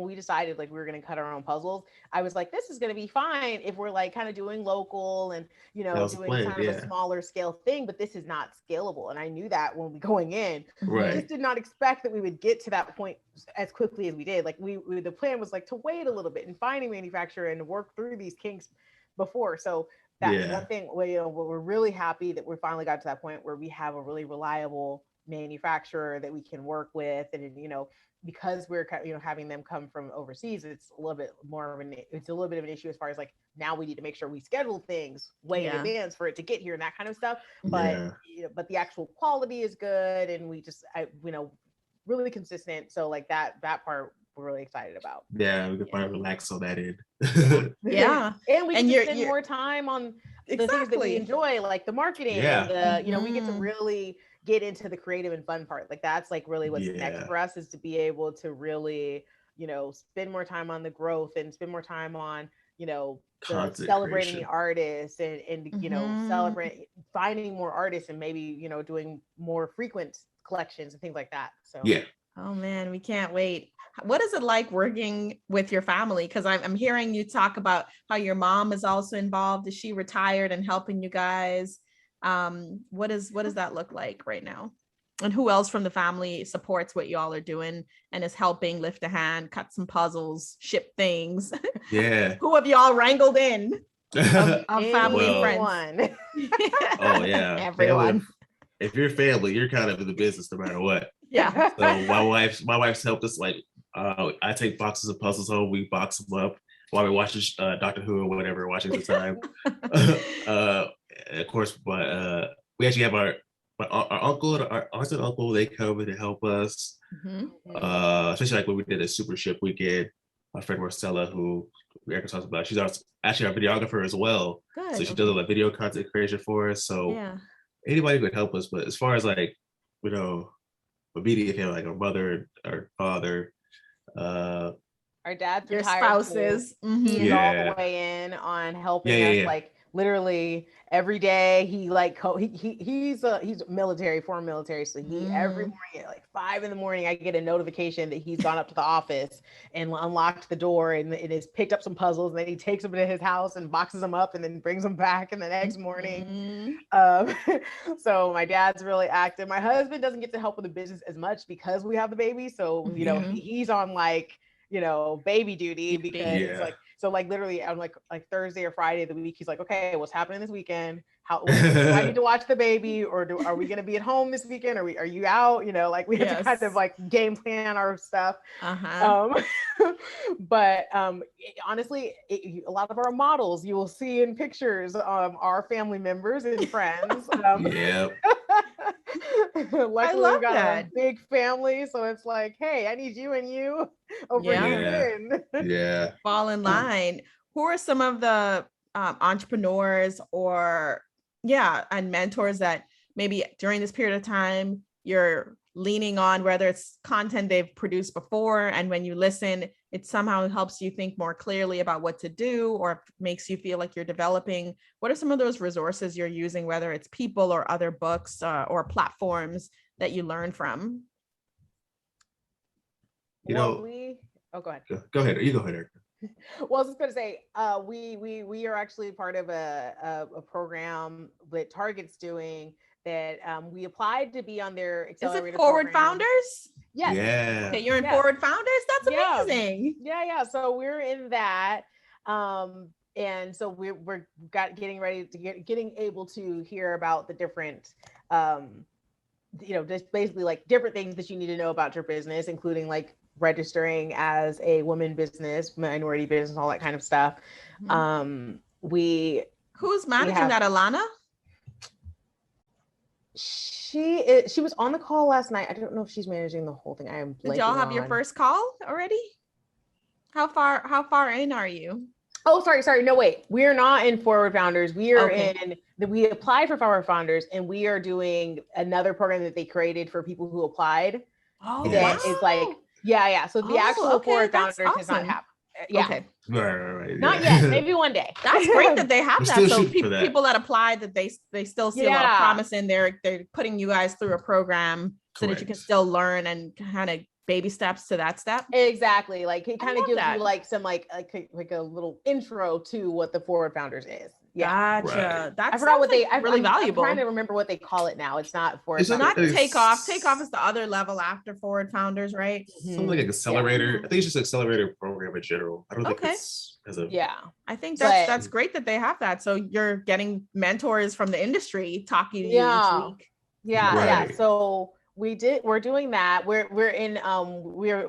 we decided like we were going to cut our own puzzles, I was like, this is going to be fine if we're like kind of doing local and, doing kind of a smaller scale thing, but this is not scalable. And I knew that when we going in, we just did not expect that we would get to that point as quickly as we did. Like the plan was like to wait a little bit and find a manufacturer and work through these kinks before. So that's one thing where, we're really happy that we finally got to that point where we have a really reliable manufacturer that we can work with, and because we're having them come from overseas, it's a little bit of an issue as far as like now we need to make sure we schedule things way in advance for it to get here and that kind of stuff, but but the actual quality is good, and we just really consistent, so like that part we're really excited about.
We can finally relax on that end.
And we can spend more time on the things that we enjoy, like the marketing and the we get to really get into the creative and fun part. Like that's like really what's next for us, is to be able to really spend more time on the growth and spend more time on celebrating the artists and celebrate finding more artists, and maybe doing more frequent collections and things like that. So
oh man, we can't wait. What is it like working with your family? Because I'm hearing you talk about how your mom is also involved. Is she retired and helping you guys? What does that look like right now? And who else from the family supports what y'all are doing and is helping lift a hand, cut some puzzles, ship things?
Yeah.
Who have y'all wrangled in of family and friends?
Oh yeah.
Everyone.
If you're family, you're kind of in the business no matter what.
Yeah.
So my wife's helped us. Like, I take boxes of puzzles home. We box them up while we watch Doctor Who or whatever we're watching at the time. Of course, but we actually have our uncle and our aunt and uncle. They come in to help us, especially like when we did a super ship weekend. My friend Marcella, who Erika talks about, she's actually our videographer as well.
Good.
So she does a lot of video content creation for us. So anybody could help us. But as far as like, you know, immediate family, like our mother, our father,
our dad's
your
retired,
spouses,
he's all the way in on helping us, like literally every day. He like he's military, former military, so he every morning at like 5 a.m. I get a notification that he's gone up to the office and unlocked the door and has picked up some puzzles, and then he takes them to his house and boxes them up and then brings them back in the next morning. So my dad's really active. My husband doesn't get to help with the business as much because we have the baby, so you know he's on like, you know, baby duty, because it's like, so like literally on like Thursday or Friday of the week, he's like, okay, what's happening this weekend? How do I need to watch the baby, or are we going to be at home this weekend? Are you out? You know, like we have to kind of like game plan our stuff. But honestly, a lot of our models you will see in pictures are family members and friends. Luckily, we got a big family, so it's like, hey, I need you and you over here.
Fall in line. Who are some of the entrepreneurs or and mentors that maybe during this period of time you're leaning on, whether it's content they've produced before, and when you listen, it somehow helps you think more clearly about what to do or makes you feel like you're developing? What are some of those resources you're using, whether it's people or other books or platforms that you learn from?
You know,
go ahead.
Go ahead. You go ahead, Erika.
Well, I was just going to say, we are actually part of a program that Target's doing that we applied to be on their accelerator.
Is it Forward
program.
Founders?
Yes.
Yeah.
Okay, you're in Forward Founders? That's amazing.
Yeah. So we're in that. And so we're getting ready to getting able to hear about the different, you know, just basically like different things that you need to know about your business, including like registering as a woman business, minority business, all that kind of stuff.
Who's managing that, Alana?
She was on the call last night. I don't know if she's managing the whole thing. I am blanking.
Did y'all have your first call already? How far in are you?
Oh, sorry. No, wait. We're not in Forward Founders. We are we applied for Forward Founders, and we are doing another program that they created for people who applied. That is like, So the actual Forward Founders has not happened.
Okay.
Right.
Not yet. Maybe one day.
That's great that they have that. So people that applied, that they still see a lot of promise in there. They're putting you guys through a program so that you can still learn and kind of baby steps to that step.
Exactly. Like it kind of gives you like some like a little intro to what the Forward Founders is.
Gotcha.
Right.
That's
I forgot what
really valuable.
I'm trying to remember what they call it now. It's not Forward.
It's not Takeoff. Takeoff is the other level after Forward Founders, right?
Something like accelerator. I think it's just accelerator program in general. I don't think it's as a.
I think that's great that they have that. So you're getting mentors from the industry talking to you each week.
Yeah. So we're doing that. We're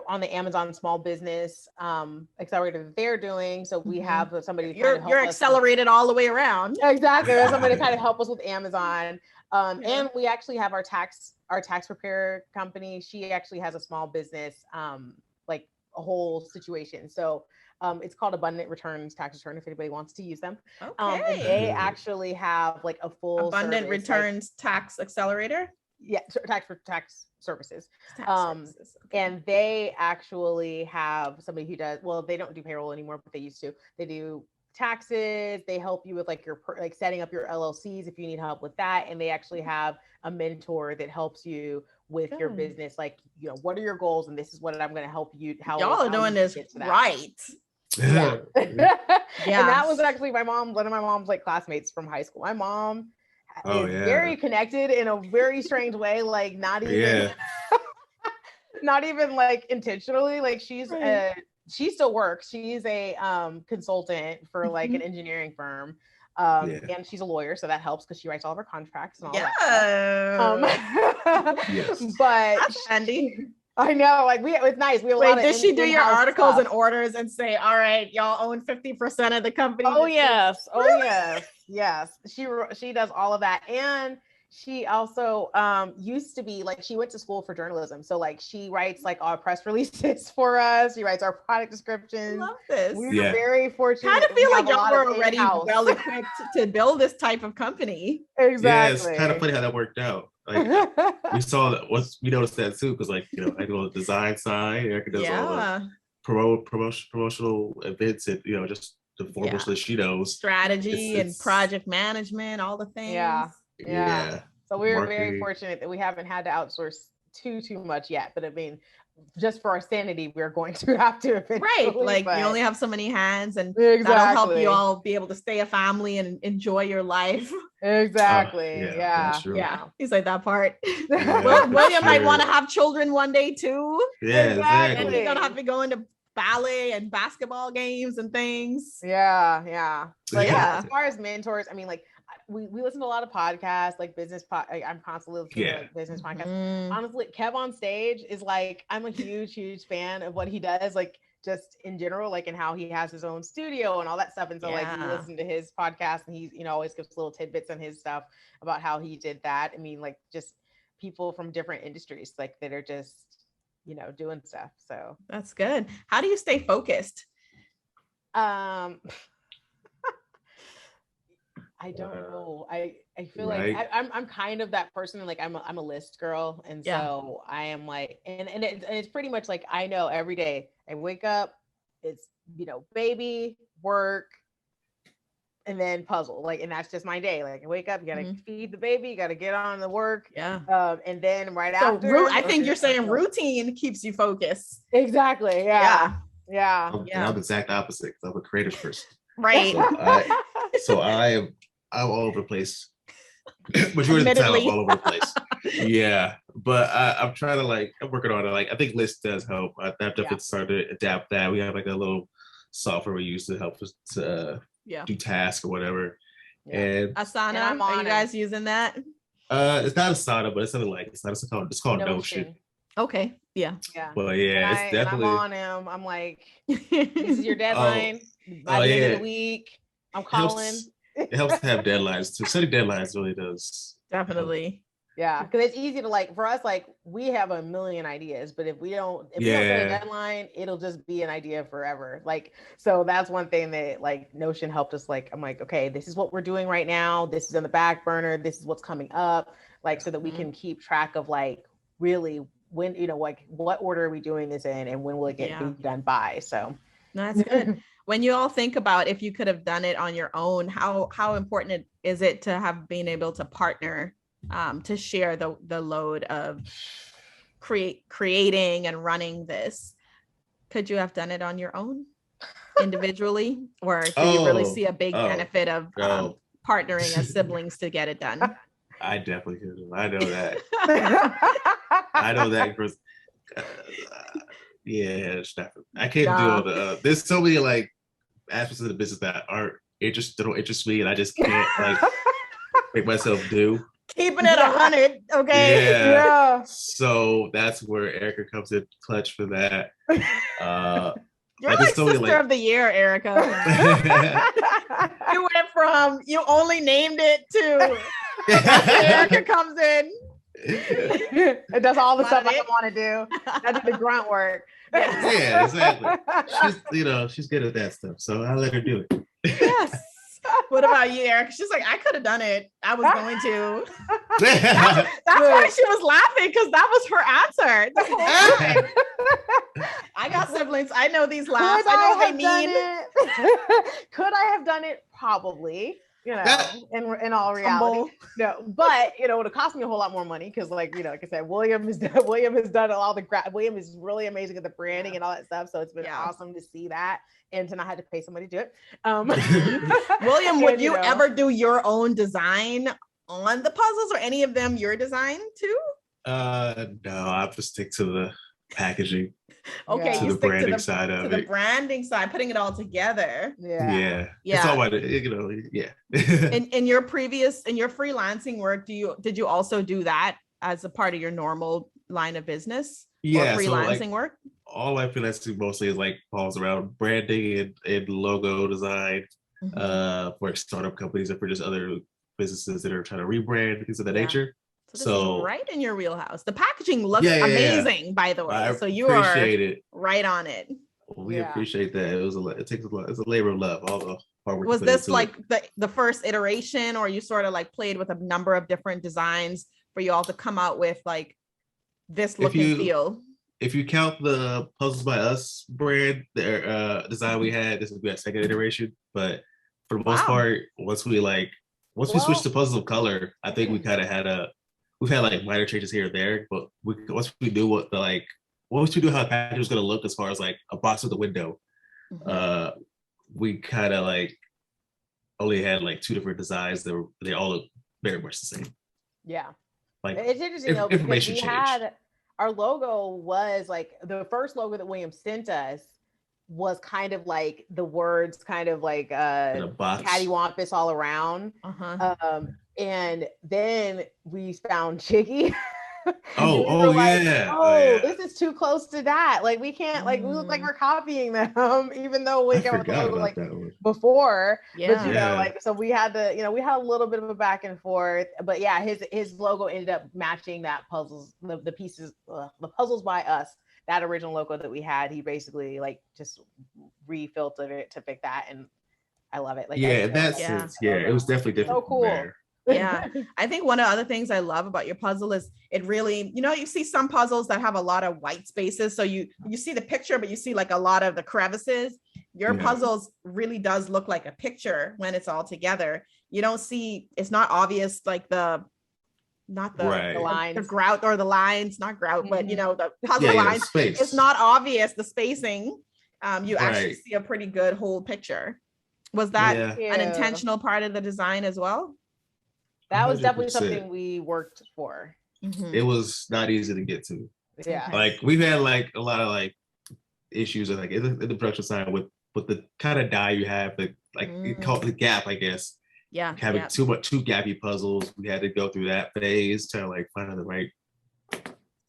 on the Amazon Small Business Accelerator that they're doing. So we have somebody.
You're accelerated all the way around.
Exactly. There's somebody to kind of help us with Amazon. And we actually have our tax preparer company. She actually has a small business, like a whole situation. So it's called Abundant Returns Tax Return if anybody wants to use them. And they actually have like a full
Abundant Returns Tax Accelerator.
Yeah, tax services. And they actually have somebody who does, well, they don't do payroll anymore, but they used to. They do taxes. They help you with like your setting up your LLCs if you need help with that. And they actually have a mentor that helps you with your business. Like, you know, what are your goals? And this is what I'm going to help you. How
y'all are doing this right.
And that was actually one of my mom's like classmates from high school. My mom is very connected in a very strange way, like not even not even like intentionally. Like she still works. She's a consultant for like an engineering firm. And she's a lawyer, so that helps because she writes all of her contracts and all that.
Yes.
But
that's handy.
I know, like it's nice. We have a lot of
does she do your articles
stuff.
and orders and say, all right, y'all own 50% of the company?
Oh yes. Yes. She does all of that. And she also used to be like, she went to school for journalism. So like she writes like our press releases for us. She writes our product descriptions.
I love this.
We're very fortunate.
Kind of feel like y'all were already well equipped to build this type of company.
Exactly.
Yeah, it's kind of funny how that worked out. Like we saw that we noticed that too, because like, you know, I do all the design side, Erika does all the promotional events and, you know, just the formal that she knows.
Strategy and project management, all the things.
Yeah. So we were very fortunate that we haven't had to outsource too much yet. But I mean, just for our sanity, we're going to have to eventually.
Right. Like you only have so many hands, and that'll help you all be able to stay a family and enjoy your life.
Exactly.
Yeah. He's like that part. William might want to have children one day too.
Yeah, exactly.
And you're gonna have to go into ballet and basketball games and things.
Yeah. But as far as mentors, I mean, like we listen to a lot of podcasts, like I'm constantly listening to like business podcasts. Honestly, Kev on Stage is like, I'm a huge fan of what he does, like just in general, like and how he has his own studio and all that stuff. And so like we listen to his podcast, and he, you know, always gives little tidbits on his stuff about how he did that. I mean, like just people from different industries, like that are just, you know, doing stuff. So
that's good. How do you stay focused?
I don't know. I feel like I'm kind of that person. Like I'm a list girl, and so I am like, and it's pretty much like I know every day I wake up, it's, you know, baby, work, and then puzzle. Like, and that's just my day. Like I wake up, you gotta feed the baby, you gotta get on the work, and then after.
I think you're saying routine keeps you focused.
Exactly. Yeah.
I'm the exact opposite because I'm a creative person.
Right.
So I'm all over the place. Majority of the time, I'm all over the place. Yeah, but I'm trying to I'm working on it. Like I think List does help. I've definitely started to adapt that. We have like a little software we use to help us to do tasks or whatever. And
Asana, are you guys using that?
It's not Asana, but it's something like it's called Notion.
Okay. Yeah.
But it's definitely.
I'm on him. I'm like, this is your deadline. By the end of the week, I'm calling.
It helps to have deadlines too. Setting deadlines really does.
Definitely.
Yeah, because it's easy to for us, like we have a million ideas, but if we don't set a deadline, it'll just be an idea forever. Like, so that's one thing that like Notion helped us. Like, I'm like, okay, this is what we're doing right now. This is on the back burner. This is what's coming up. Like, so that we can keep track of like really when, you know, like what order are we doing this in, and when will it get done by? So
that's good. When you all think about if you could have done it on your own, how important is it to have been able to partner to share the load of creating and running this? Could you have done it on your own individually, or do you really see a big benefit of partnering as siblings to get it done?
I definitely could have. I know that. I know that, Chris. I can't do all the. There's so many like aspects of the business that don't interest me, and I just can't make myself do.
Keeping it 100, okay?
Yeah. So that's where Erika comes in clutch for that.
You're like sister of the year, Erika. You went from you only named it to Erika comes in.
It does all the stuff I don't want to do. I do the grunt work.
Yeah, exactly. She's good at that stuff, so I'll let her do it.
Yes. What about you, Erika? She's like, I could have done it. I was going to. That's why she was laughing, because that was her answer. The whole time. I got siblings. I know these laughs. I know what they mean.
Could I have done it? Probably. You know, in all reality, no, but it would have cost me a whole lot more money because, like I said, William has done all the William is really amazing at the branding and all that stuff. So it's been awesome to see that and to not have to pay somebody to do it.
William, would you ever do your own design on the puzzles, or any of them your design too?
No, I have to stick to the packaging.
Okay,
to
you
the
stick
branding
to
side of
the
it.
branding side, putting it all together.
Yeah. It's all about it, yeah.
In your freelancing work, did you also do that as a part of your normal line of business?
Yeah,
or freelancing work?
All my freelancing mostly is like falls around branding and logo design for startup companies and for just other businesses that are trying to rebrand, things of that nature.
So this is right in your wheelhouse. The packaging looks amazing, by the way.
I
so you are
it.
Right on it.
We appreciate that. It takes a lot. It's a labor of love. All the hard work.
Was this like the first iteration, or you sort of like played with a number of different designs for you all to come out with like this look and feel?
If you count the Puzzles by Us brand, their design we had, this would be our second iteration. But for the most part, once we switched to Puzzles of Color, I think we kind of we've had like minor changes here and there. But once we knew once we knew how the package was going to look as far as like a box with a window, we kind of like only had like two different designs that they all look very much the same.
Yeah.
Like
it's interesting though, because we had our logo was like the first logo that William sent us was kind of like the words kind of like cattywampus all around. And then we found Chiggy. This is too close to that. Like we can't we look like we're copying them, even though we got the logo like before. But so we had we had a little bit of a back and forth. But yeah, his logo ended up matching that puzzles, the pieces, the Puzzles by Us, that original logo that we had. He basically like just refiltered it to pick that, and I love it. Like
it was definitely different.
So cool.
Yeah, I think one of the other things I love about your puzzle is it really, you see some puzzles that have a lot of white spaces. So you see the picture, but you see like a lot of the crevices. Your puzzles really does look like a picture when it's all together. You don't see, it's not obvious like the lines, the grout or the lines, not grout, but the puzzle lines. It's not obvious, the spacing. You actually see a pretty good whole picture. Was that an intentional part of the design as well?
That was 100%. Definitely something we worked for.
It was not easy to get to.
Yeah.
Like we've had like a lot of like issues like in the production side with the kind of dye you have, called the gap, I guess.
Yeah.
Having too gappy puzzles. We had to go through that phase to like find the right,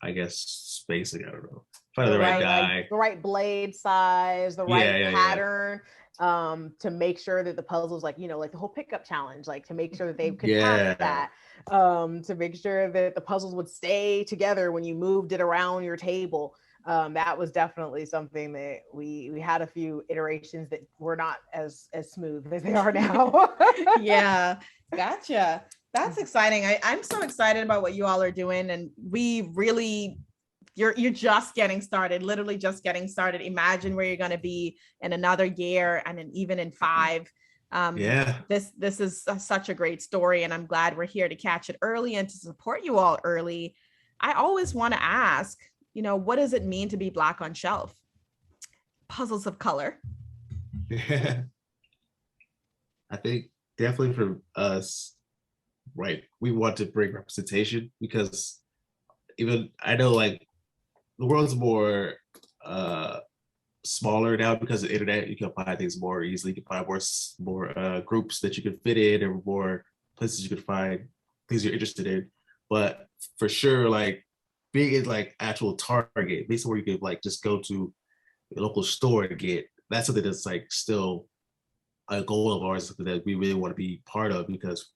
I guess, spacing. I don't know. Find the right dye.
Like, the right blade size, the right pattern. To make sure that the puzzles, like the whole pickup challenge, like to make sure that they could pass that, to make sure that the puzzles would stay together when you moved it around your table. That was definitely something that we had a few iterations that were not as smooth as they are now.
Yeah, gotcha. That's exciting. I'm so excited about what you all are doing, and we really. You're just getting started, literally just getting started. Imagine where you're going to be in another year and even in 5. This is such a great story, and I'm glad we're here to catch it early and to support you all early. I always want to ask, what does it mean to be Black on shelf? Puzzles of Color.
Yeah. I think definitely for us, right, we want to bring representation because even I know like the world's more smaller now because of the internet. You can find things more easily. You can find more groups that you can fit in, or more places you can find things you're interested in. But for sure, like being in like actual Target, basically where you could like just go to a local store and get, that's something that's like still a goal of ours, something that we really want to be part of, because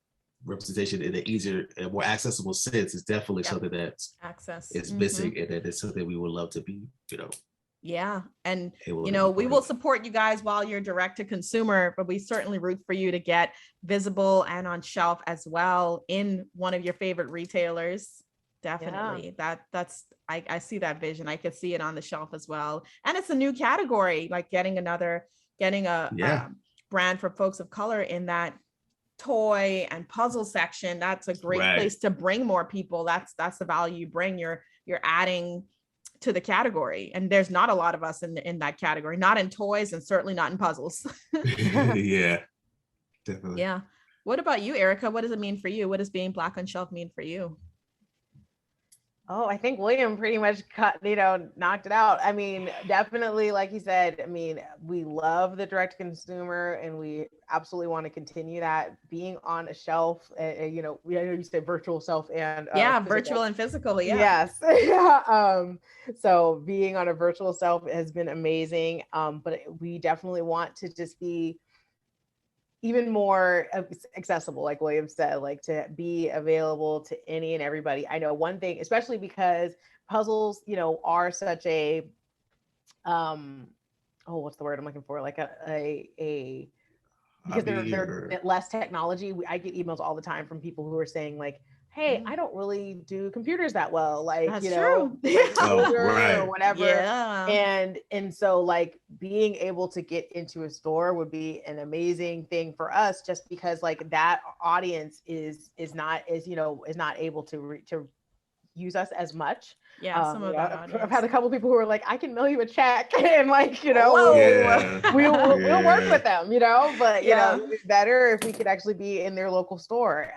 representation in an easier and more accessible sense is definitely something that's missing, and that it's something we would love to be,
Yeah. And, we will support you guys while you're direct to consumer, but we certainly root for you to get visible and on shelf as well in one of your favorite retailers. Definitely. I see that vision. I could see it on the shelf as well. And it's a new category, like getting a brand for folks of color in that toy and puzzle section. That's a great place to bring more people. That's the value you bring. You're adding to the category, and there's not a lot of us in that category, not in toys and certainly not in puzzles.
Yeah, definitely.
Yeah. What about you, Erika? What does it mean for you? What does being Black on Shelf mean for you?
Oh, I think William pretty much knocked it out. I mean, definitely, like he said, I mean, we love the direct consumer and we absolutely want to continue that. Being on a shelf, I know you said virtual shelf and
virtual and physical. Yeah.
Yes. So being on a virtual shelf has been amazing. But we definitely want to just be even more accessible, like William said, like to be available to any and everybody. I know one thing, especially because puzzles, are such a, what's the word I'm looking for? Like because they're less technology. I get emails all the time from people who are saying like, hey, I don't really do computers that well. Like,
that's true.
Or whatever.
Yeah.
And so like being able to get into a store would be an amazing thing for us, just because like that audience is not able to use us as much.
Yeah. Some of that
I've had a couple people who are like, I can mail you a check and like,
we'll
work with them, but it's better if we could actually be in their local store.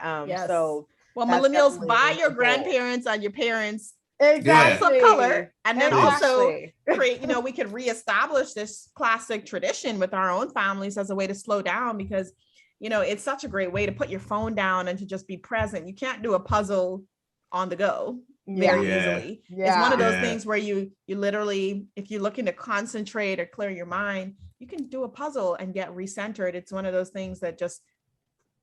So
well, millennials, buy your grandparents and your parents
exactly
of color, and then also create, we could reestablish this classic tradition with our own families as a way to slow down, because it's such a great way to put your phone down and to just be present. You can't do a puzzle on the go very easily. It's one of those things where you literally, if you're looking to concentrate or clear your mind, you can do a puzzle and get recentered. It's one of those things that just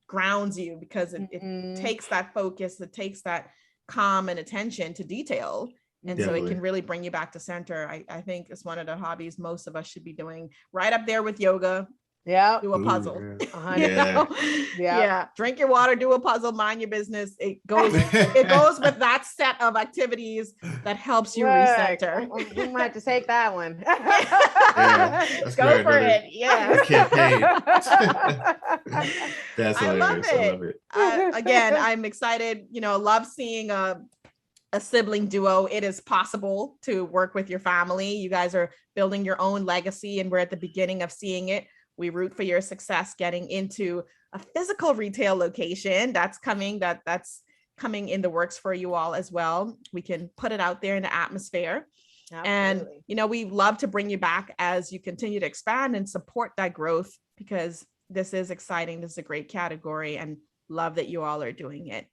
grounds you, because it takes that focus, it takes that calm and attention to detail, and so it can really bring you back to center. I think it's one of the hobbies most of us should be doing, right up there with yoga. Do a puzzle. Drink your water, do a puzzle, mind your business. It goes with that set of activities that helps you recenter.
We might have to take that one.
Go for it. Yeah.
Campaign. That's
hilarious. I love it. Again, I'm excited. Love seeing a sibling duo. It is possible to work with your family. You guys are building your own legacy, and we're at the beginning of seeing it. We root for your success getting into a physical retail location. That's coming. That's coming in the works for you all as well. We can put it out there in the atmosphere. Absolutely. And, we love to bring you back as you continue to expand and support that growth, because this is exciting. This is a great category, and love that you all are doing it.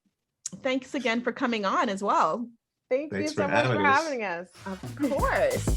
Thanks again for coming on as well.
Thank you so much for having us.
Of course.